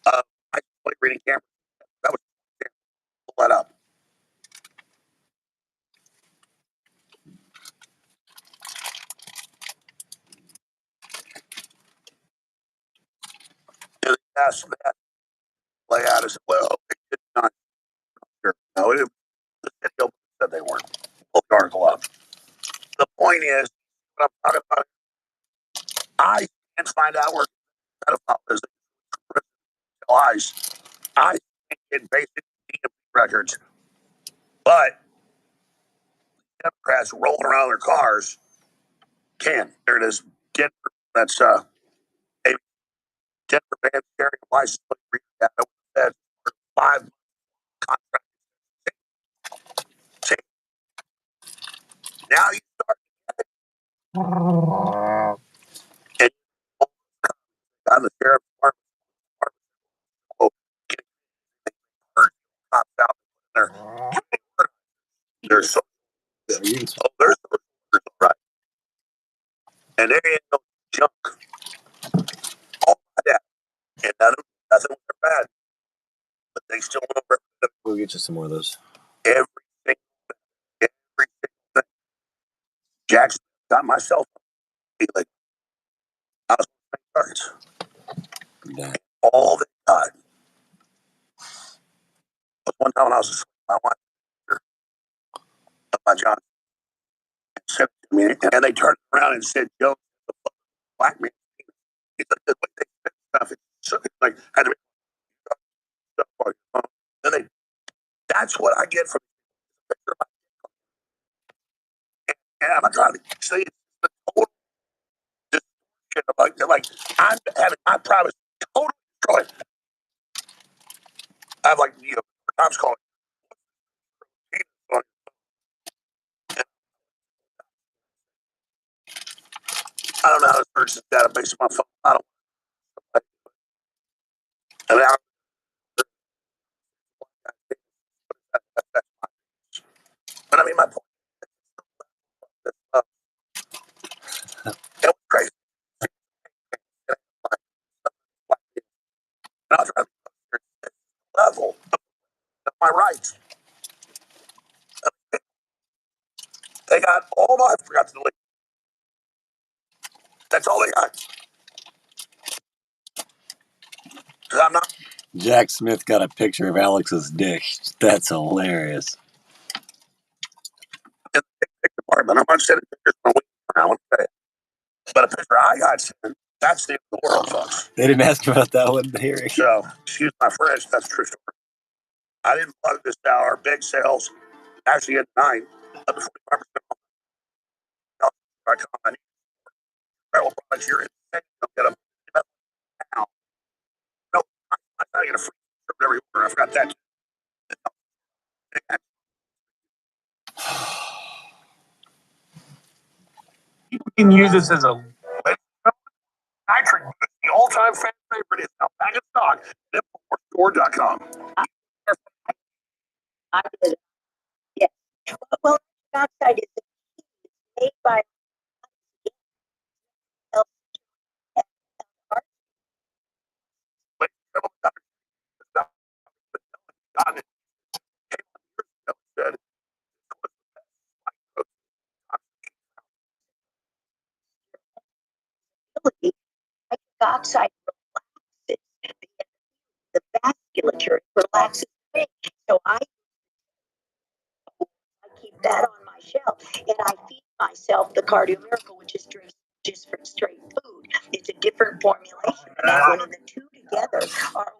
license plate reading cameras. That was pull that up. And that's that layout is well, it's not sure. No, the video said they weren't. Pull the article up. The point is, what I'm talking about, I can't find out where pedophile is. ICE can't get basic DMV records, but Democrats rolling around their cars can. There it is. Denver. That's a Denver ban sharing license plate reading. That 5 contract. See, now you start. And on the sheriff's department, getting cops out there. There's so there's right, and there ain't no junk. All that, and nothing was bad, but they still don't. We'll get you some more of those. Everything. Jackson got myself. Like, I was targets. Yeah. All they got. But one time when I was asleep, my wife my John said to me, and they turned around and said, "Joe, the black man." It's like the way they spit stuff. It's like had to be stuff for you. Then they. That's what I get from. And I'm not trying to say it's the total distortion. Like I'm having my privacy totally destroyed. I have times calling. I don't know how to search this database on my phone. I don't. And I, but I mean, my point. It was crazy. And I was trying to level of my rights. They got all my. I forgot to delete. That's all they got. Because I'm not. Jack Smith got a picture of Alex's dick. That's hilarious. In the dick department, I'm not sending pictures from a week from now. Okay. But a picture I got sent, that's the end of the world, folks. They didn't ask about that one in the hearing. So, excuse my French, that's a true story. I didn't plug this hour. Big sales actually at 9, up to 45% off. I need incredible products here. Don't get them now. No, I'm not getting a free shirt every order. I forgot that. People can use this as a nitric boost. The all-time fan favorite is now back in stock at InfoWarsStore.com. I did. Yes. Well, oxide is made by nitric oxide relaxes the vasculature, relaxes the vein. So I keep that on my shelf, and I feed myself the Cardio Miracle, which is just from straight food. It's a different formulation, and when the two together are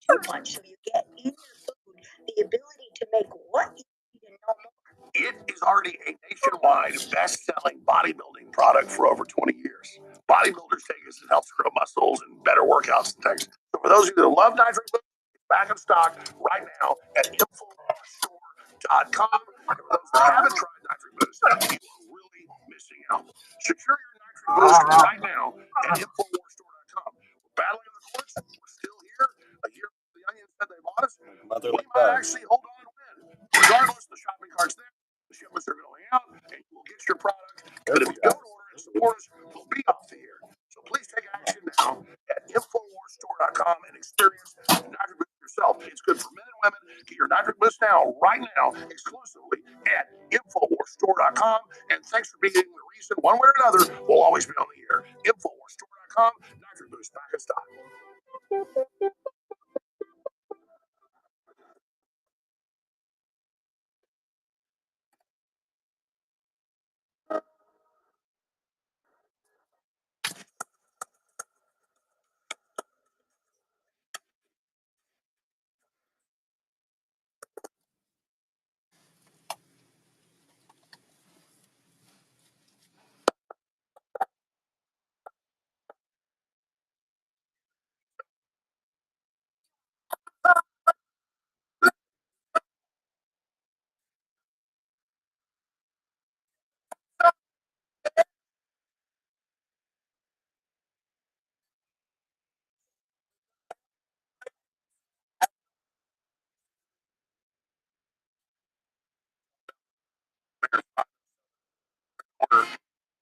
a 1-2 punch, so you get in your food the ability to make what you need and no more. It is already a nationwide best-selling bodybuilding product for over 20 years. Bodybuilders take it and helps grow muscles and better workouts and things. So for those of you that love nitric boost, it's back in stock right now at InfoWarsStore.com. And for those that haven't tried nitric boost, you are really missing out. Secure your nitric boost right now at InfoWarsStore.com. We're battling in the courts. We're still here. A year after the Onions said they bought us. We might actually hold on and win. Regardless, the shopping cart's there. The shipments are going out, and you will get your product. But if you don't order and support us, we'll be off the air. So please take action now at InfoWarsStore.com and experience Nitric Boost yourself. It's good for men and women. Get your Nitric Boost now, right now, exclusively at InfoWarsStore.com. And thanks for being the reason, one way or another, we'll always be on the air. InfoWarsStore.com, Nitric Boost back in stock.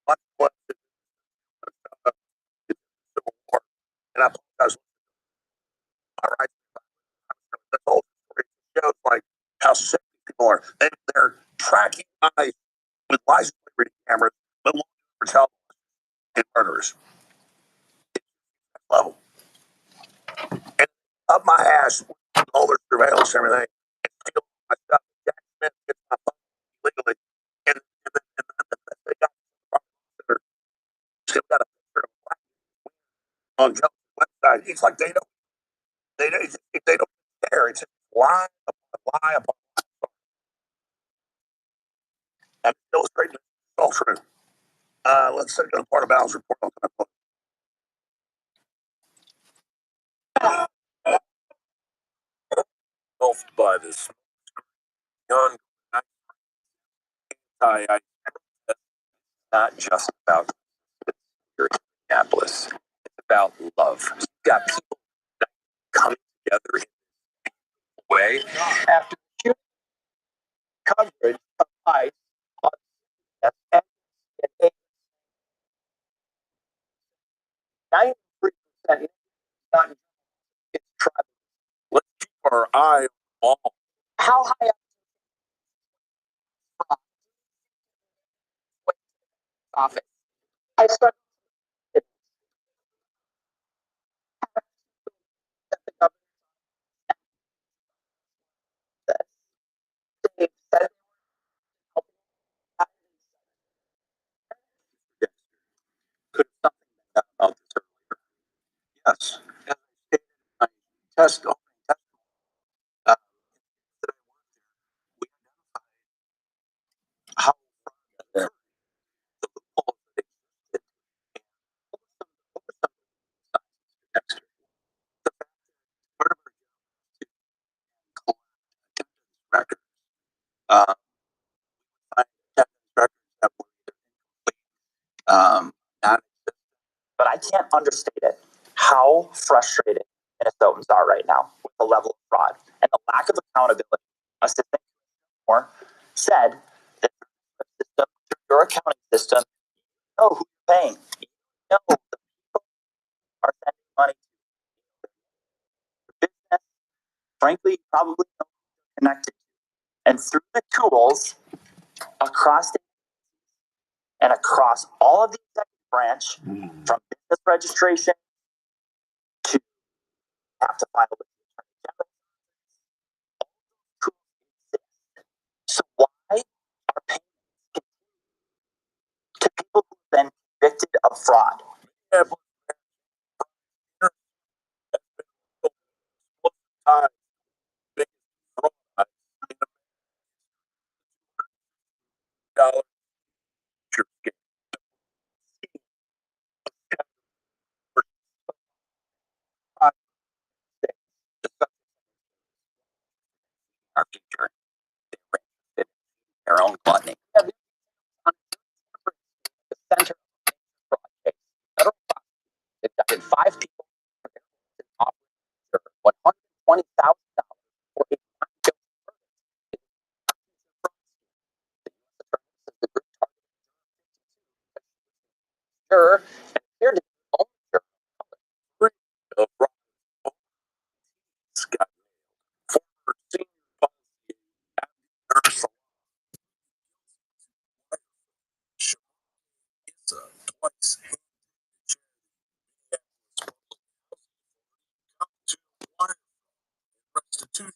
Much less Civil War. And I apologize. All right. That's all story. It shows like how sick people are. They're tracking eyes with license plate reading cameras, but looking for child and murderers. Level. And up my ass with all their surveillance and everything, and steal my stuff. Jack Smith gets my phone legally, and then they got still got a picture of black on Joe's website. It's like they don't care. It's lie upon lie upon lie. I'm illustrating it's all true. Let's go to part of Al's report on that. Engulfed by this young anti not just about Minneapolis. It's about love. You've got people coming together in a way after coverage of ICE on CBS and 93% not it's tribal. Let's keep our eye on how high up office. I started that the government test, that I worked there, we identified how the loopholes that existed and what were some of the extra. The fact that part of our job was to collect attendance records. Find attendance records that were either incomplete, not But I can't understate it how frustrated Minnesotans are right now with the level of fraud and the lack of accountability. Assistant Moore said that through your accounting system, you know who you're paying. You know the people are sending money to the business. Frankly, you probably know who you're connected to. And through the tools across the and across all of the executive branch, from business registration to have to file with the attorney general, all those tools exist. So why are payments to people who've been convicted of fraud? Yeah, but time, biggest fraud in $1 scam. Our future, they're interested in their own gluttony. Yeah, the center of a fraud case. Federal prosecutors indicted 5 people for their $120,000 for a not guilty verdict. The U.S. attorney says the group targeted juror and appeared to be the only juror Of Robert Scott, former senior policy at the nurse twice to wire restitution.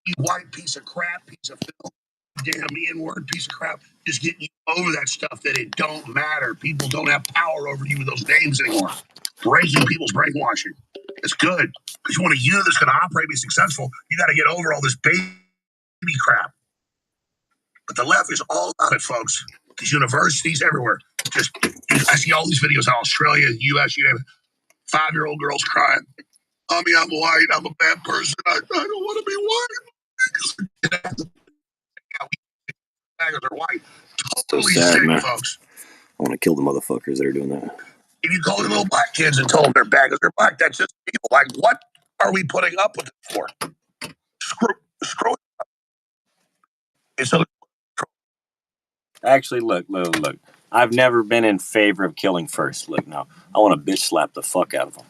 You white piece of crap, piece of filth, damn N-word piece of crap, just getting you over that stuff that it don't matter. People don't have power over you with those names anymore. Breaking people's brainwashing. It's good. Because you want a unit that's going to operate, be successful, you got to get over all this baby crap. But the left is all about it, folks. These universities everywhere. I see all these videos in Australia, US, you name it. 5-year-old girls crying. I'm white. I'm a bad person. I don't want to be white. Baggers are white. Totally so sad, sick, man. folks. I want to kill the motherfuckers that are doing that. If you call the little black kids and told them they're baggers, they're black. That's just evil. Like, what are we putting up with it for? Screw it. It's a Actually, look. I've never been in favor of killing first. Look, now, I want to bitch slap the fuck out of them.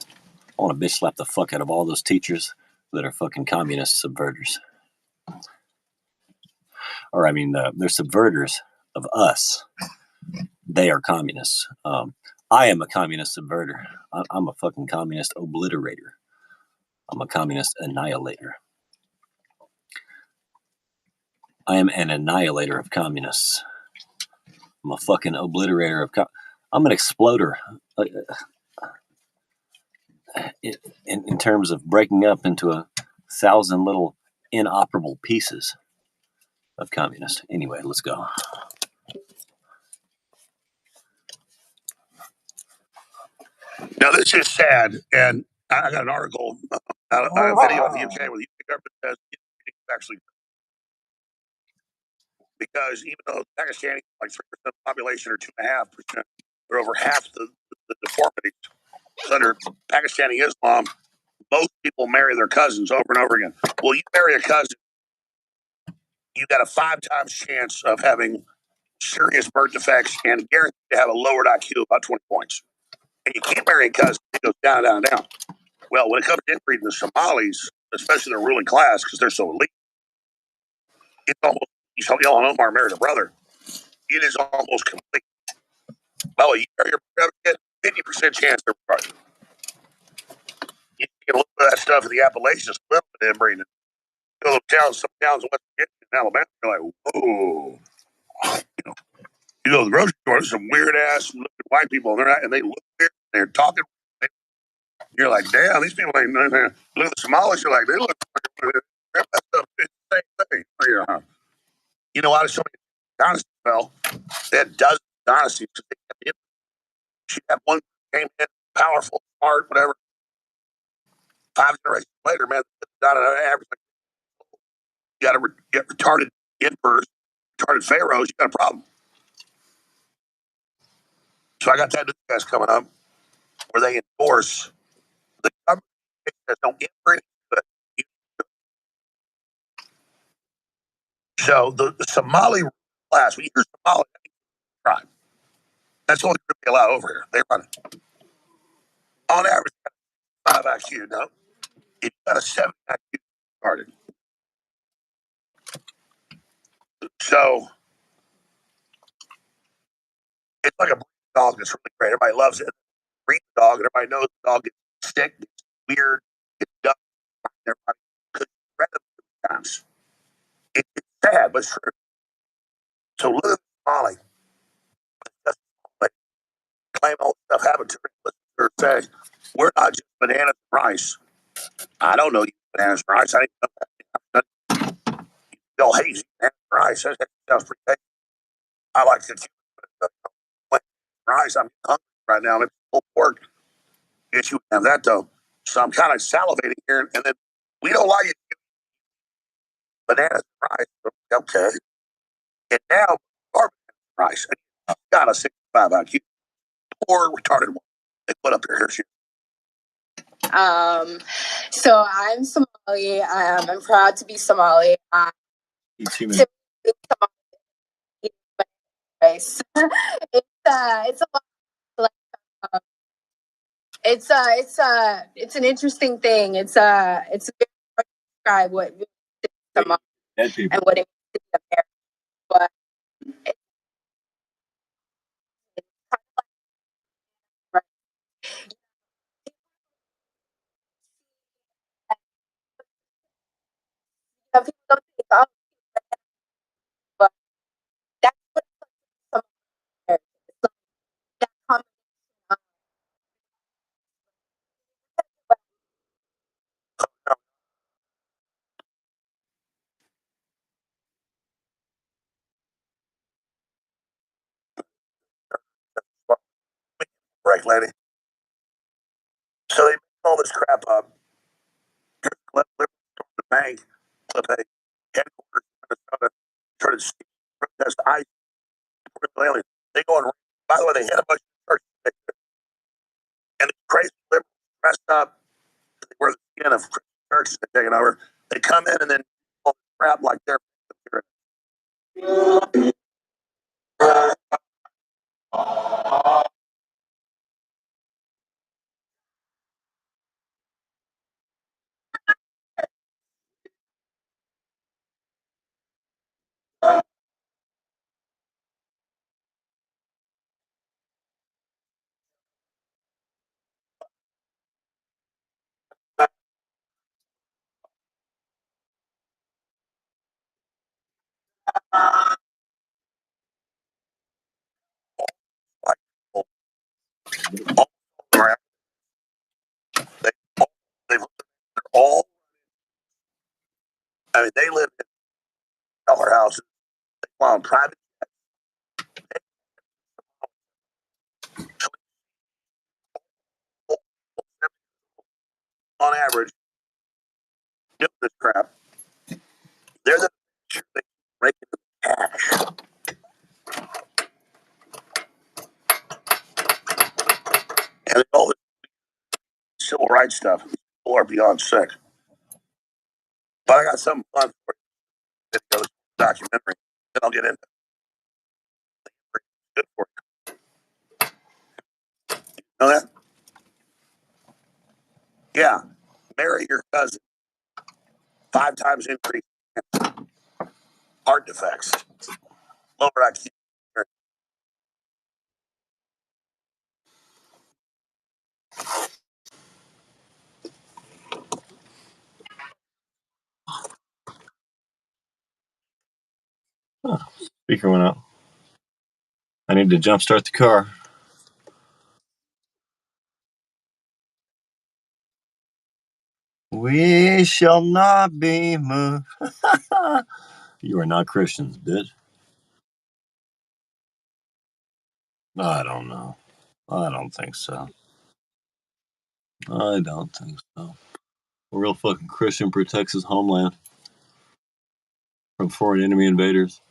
I want to bitch slap the fuck out of all those teachers that are fucking communist subverters. Or, I mean, they're subverters of us. They are communists. I am a communist subverter. I'm a fucking communist obliterator. I'm a communist annihilator. I am an annihilator of communists. I'm a fucking obliterator of I'm an exploder. In terms of breaking up into 1,000 little inoperable pieces of communist. Anyway, let's go. Now, this is sad, and I got an article, a video in the UK where the UK government says it's actually because even though Pakistani like 3% of the population or 2.5%, they're over half the deformities. Under Pakistani Islam, most people marry their cousins over and over again. Well, you marry a cousin, you got a 5 times chance of having serious birth defects and guaranteed to have a lowered IQ about 20 points. And you can't marry a cousin; it goes down, down, down. Well, when it comes to inbreeding, the Somalis, especially the ruling class, because they're so elite, it's almost, Ilhan Omar married a brother. It is almost complete. Well, you marry your brother, 50% chance they're brother. You can look at that stuff in the Appalachians, a little bit of inbreeding. You know, some towns in West Virginia and Alabama, you're like, whoa. You go to the grocery store, there's some weird ass looking white people, and they look weird, they're talking. You're like, damn, these people ain't nothing. Look at the Somalis, you're like, they look that stuff, it's the same thing. You know why there's so many dynasties fell? They had dozens of dynasties. She had one came in, powerful, smart, whatever. 5 generations later, man, got an average. You got to get retarded emperors, retarded pharaohs, you got a problem. So I got that guys coming up where they endorse the government says don't emperor. So the Somali class, we hear Somali tribe. That's the only group they allow over here. They run it. On average, 5 IQ. No, if you got a 7 IQ, started. So it's like a breed dog that's really great. Everybody loves it. Breed the dog, and everybody knows the dog gets sick, gets weird, gets dumb. Everybody could read them sometimes. It's sad, but it's true. So look at Molly. Claim all this stuff happened to her. Say, we're not just bananas and rice. I don't know you bananas and rice. I didn't know that. Y'all hazy bananas and rice. That sounds pretty tasty. I like the rice. I'm hungry right now. Maybe pulled pork. Guess you would have that though. So I'm kind of salivating here, and then we don't like it. Bananas and rice. Okay. And now our rice. Got a 65 IQ. Poor retarded one. They put up their hair shit. So I'm Somali. I'm proud to be Somali. It's a lot. Like, it's an interesting thing. It's very hard to describe what Somali and what it means to be American. But it's kind of like, people break, lady. So they make all this crap up. Let the bank, flip a headquarters in Minnesota, try to protest ICE. They go and, by the way, they hit a bunch of churches. And the crazy liberals dressed up, they wear the skin of churches they're taking over. They come in and then all this crap like they're like all around. They, they're all, I mean, they live in dollar houses. They fly on private on average, doing this crap. They're the they break into cash. And all this civil rights stuff. People are beyond sick. But I got something fun for you. This documentary. Then I'll get into it. It's good for you. Know that? Yeah. Marry your cousin. 5 times increase in heart defects. Lower IQ. Huh. Speaker went out. I need to jump start the car. We shall not be moved. You are not Christians, bitch. I don't know. I don't think so. I don't think so. A real fucking Christian protects his homeland from foreign enemy invaders.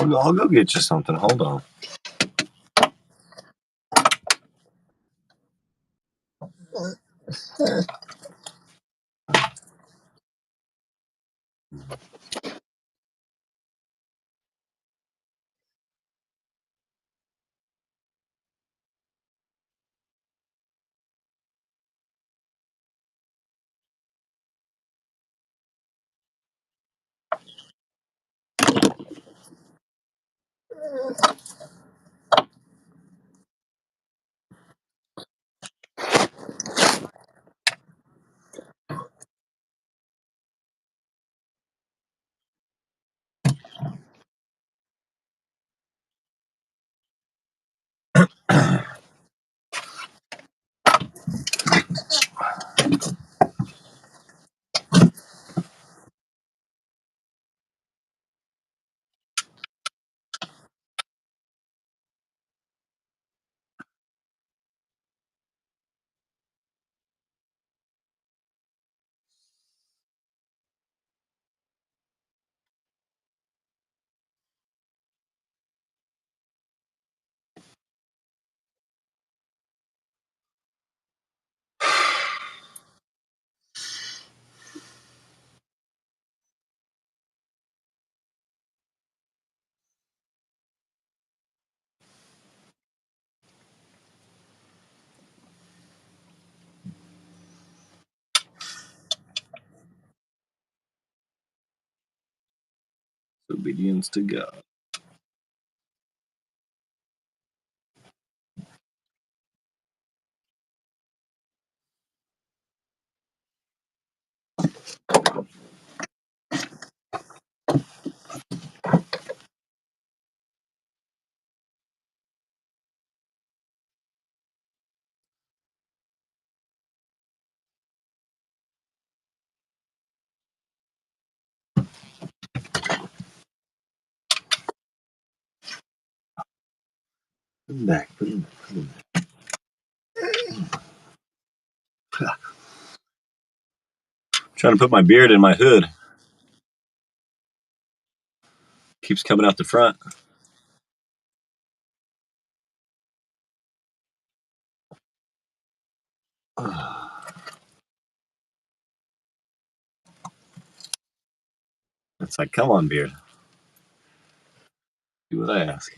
I'll go get you something. Hold on. Obedience to God. Put him back. Put him back. Put him back. Trying to put my beard in my hood. Keeps coming out the front. It's like, come on, beard. Do what I ask.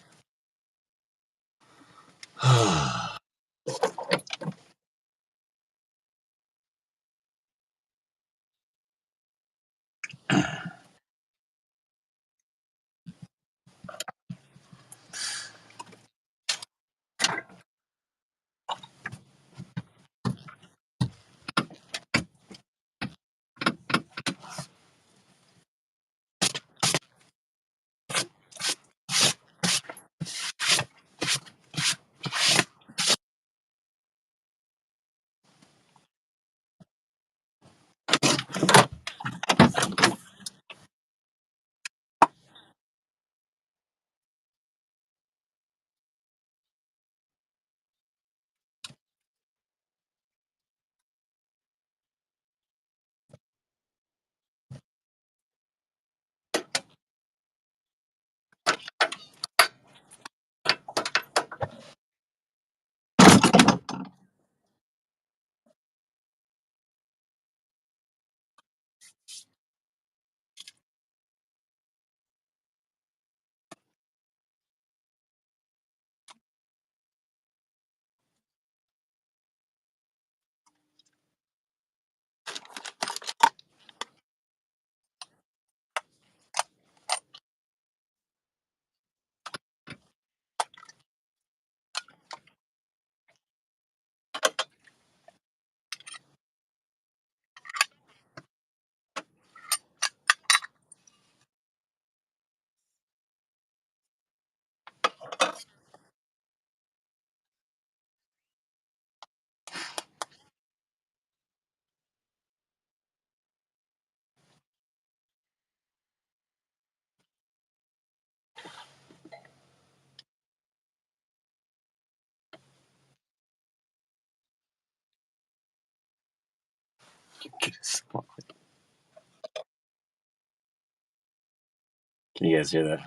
Can you guys hear that?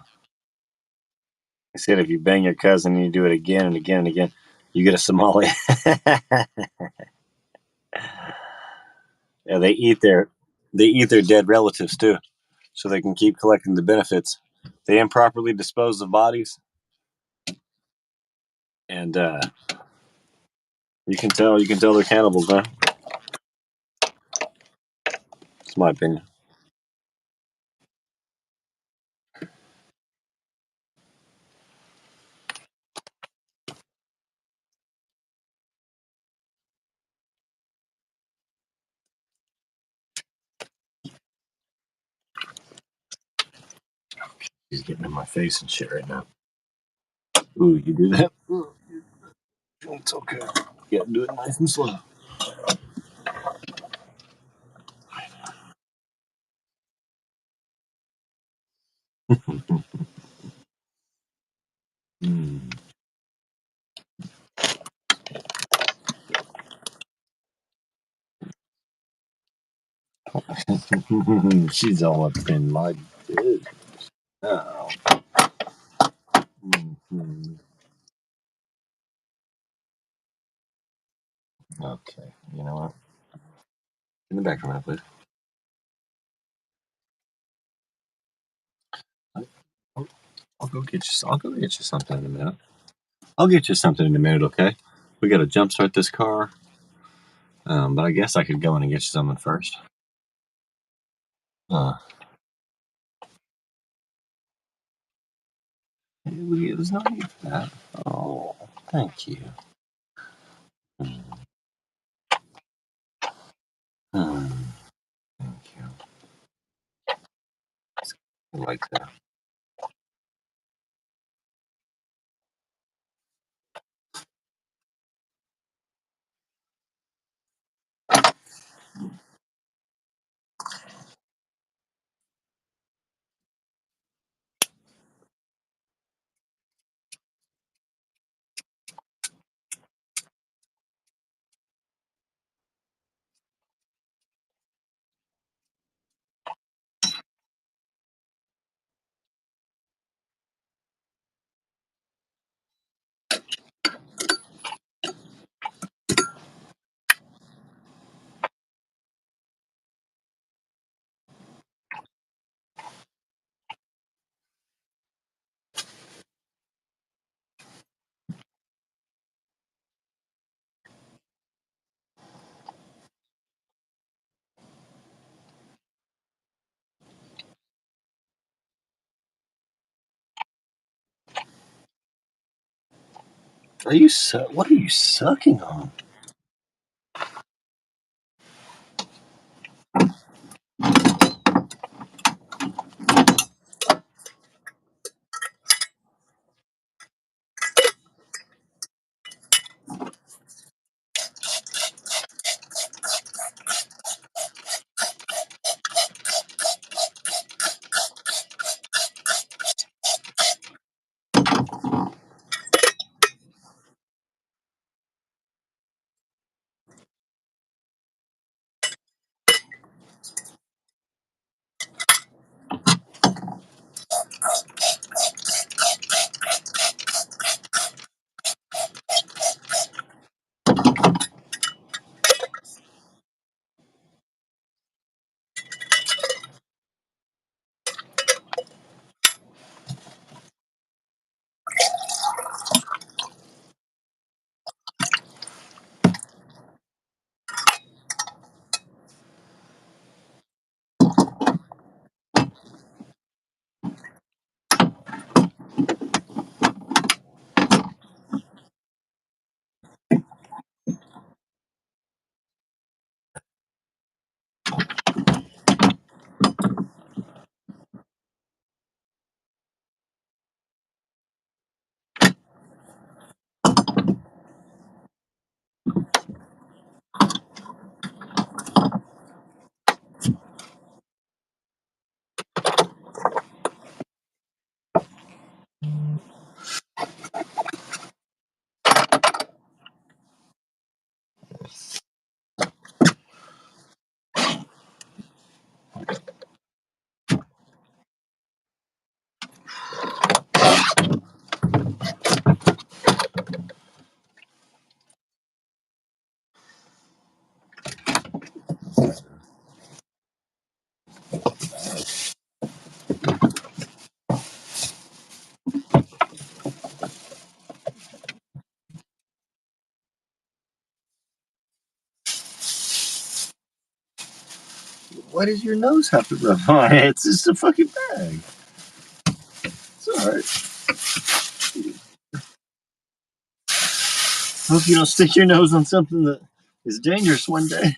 I said if you bang your cousin and you do it again and again and again, you get a Somali. Yeah, they eat their dead relatives too, so they can keep collecting the benefits. They improperly dispose of bodies, and you can tell they're cannibals, man. It's my opinion. She's getting in my face and shit right now. Ooh, you do that? It's okay. You gotta do it nice and slow. She's all up in my bed. Oh. Okay, you know what? In the back for a minute, please. I'll go get you. I'll go get you something in a minute. I'll get you something in a minute, okay? We got to jumpstart this car. But I guess I could go in and get you something first. There's no need for that. Oh, thank you. Thank you. I like that. What are you sucking on? Why does your nose have to rub on it? It's just a fucking bag. It's alright. Hope you don't stick your nose on something that is dangerous one day.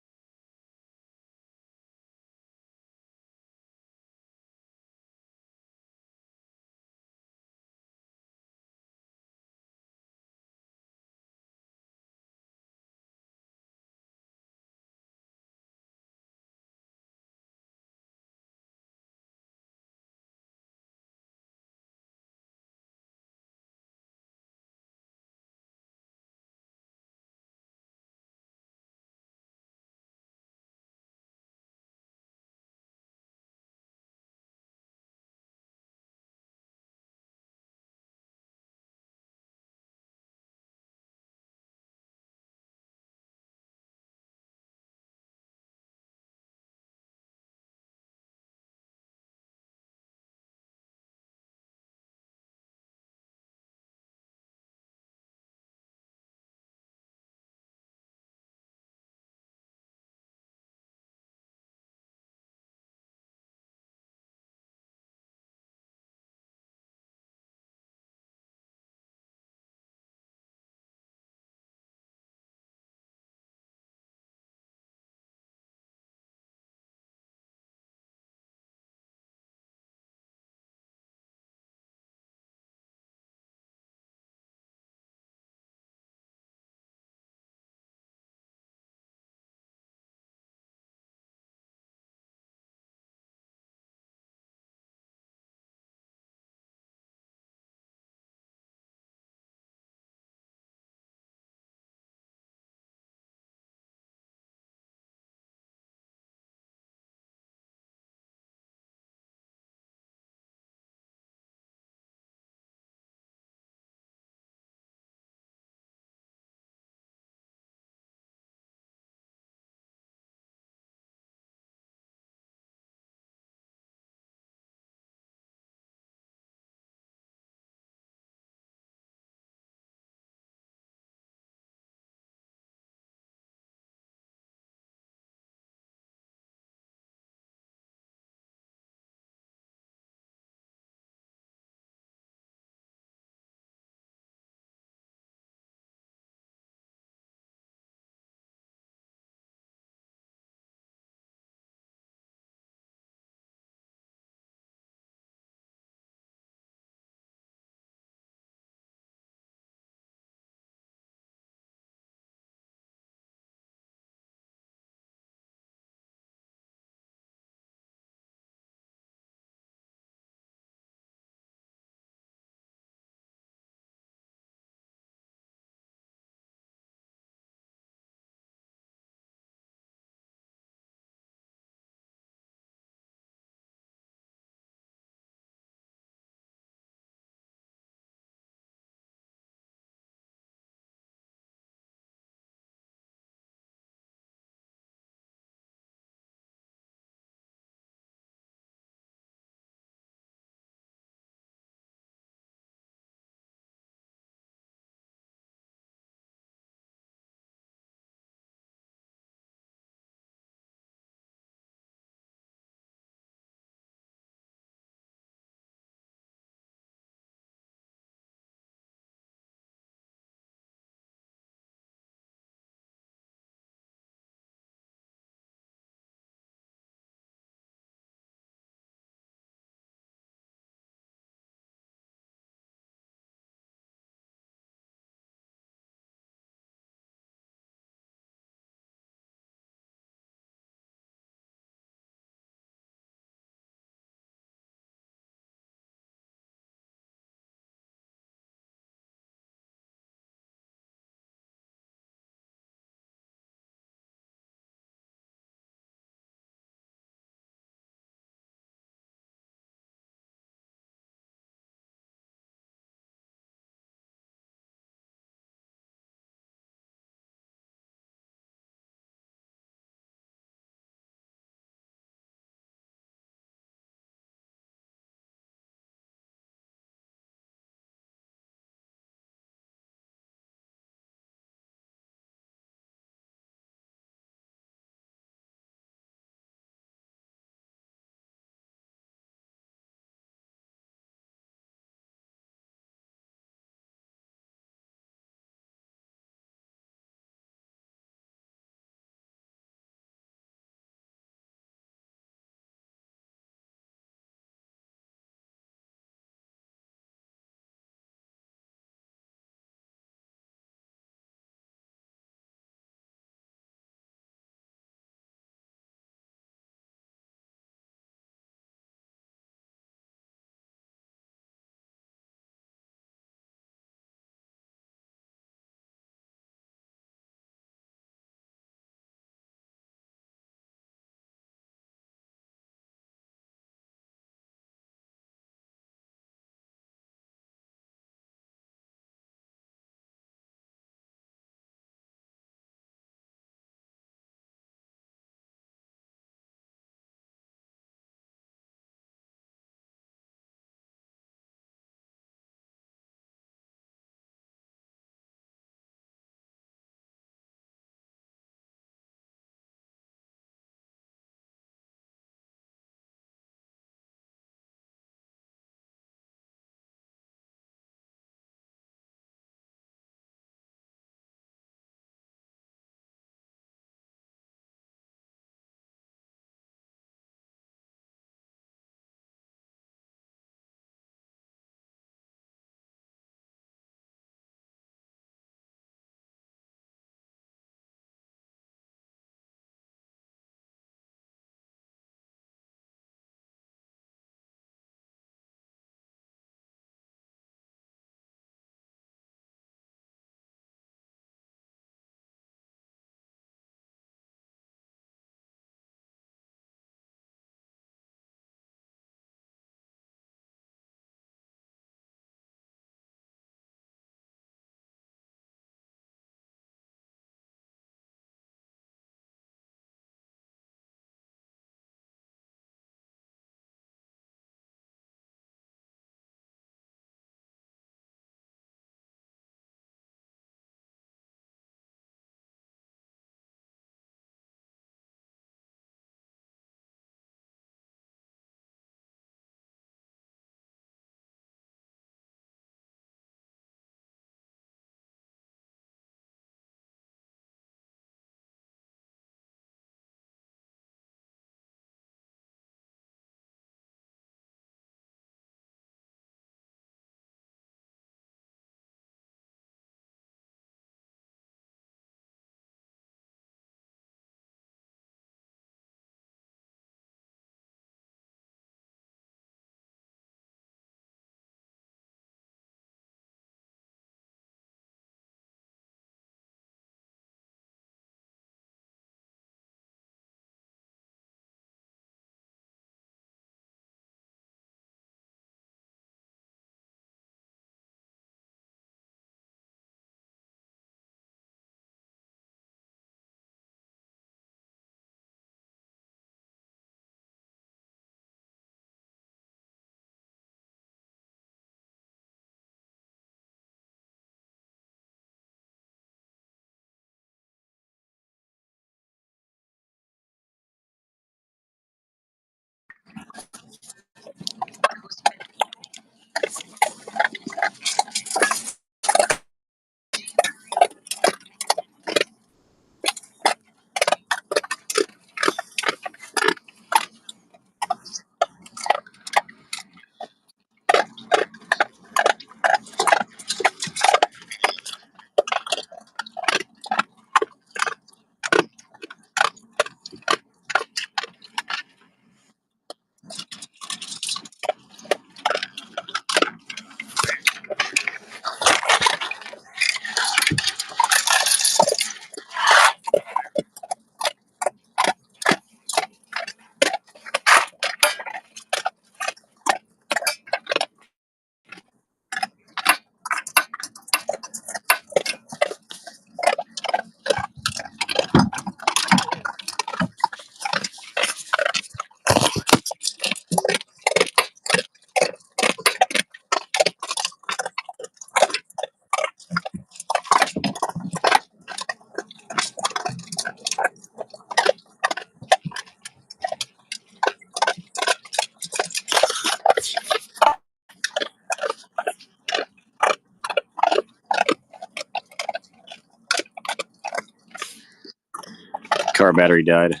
battery died,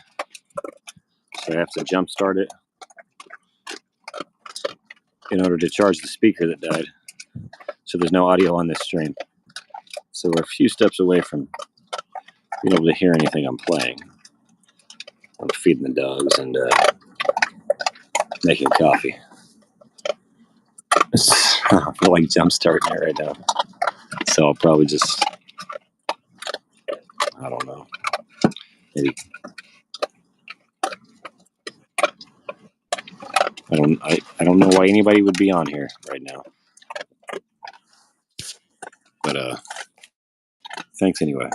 so I have to jump start it in order to charge the speaker that died. So there's no audio on this stream. So we're a few steps away from being able to hear anything I'm playing. I'm feeding the dogs and making coffee. I feel like jump starting it right now. So I'll probably just, I don't know, maybe. I don't know why anybody would be on here right now. But thanks anyway.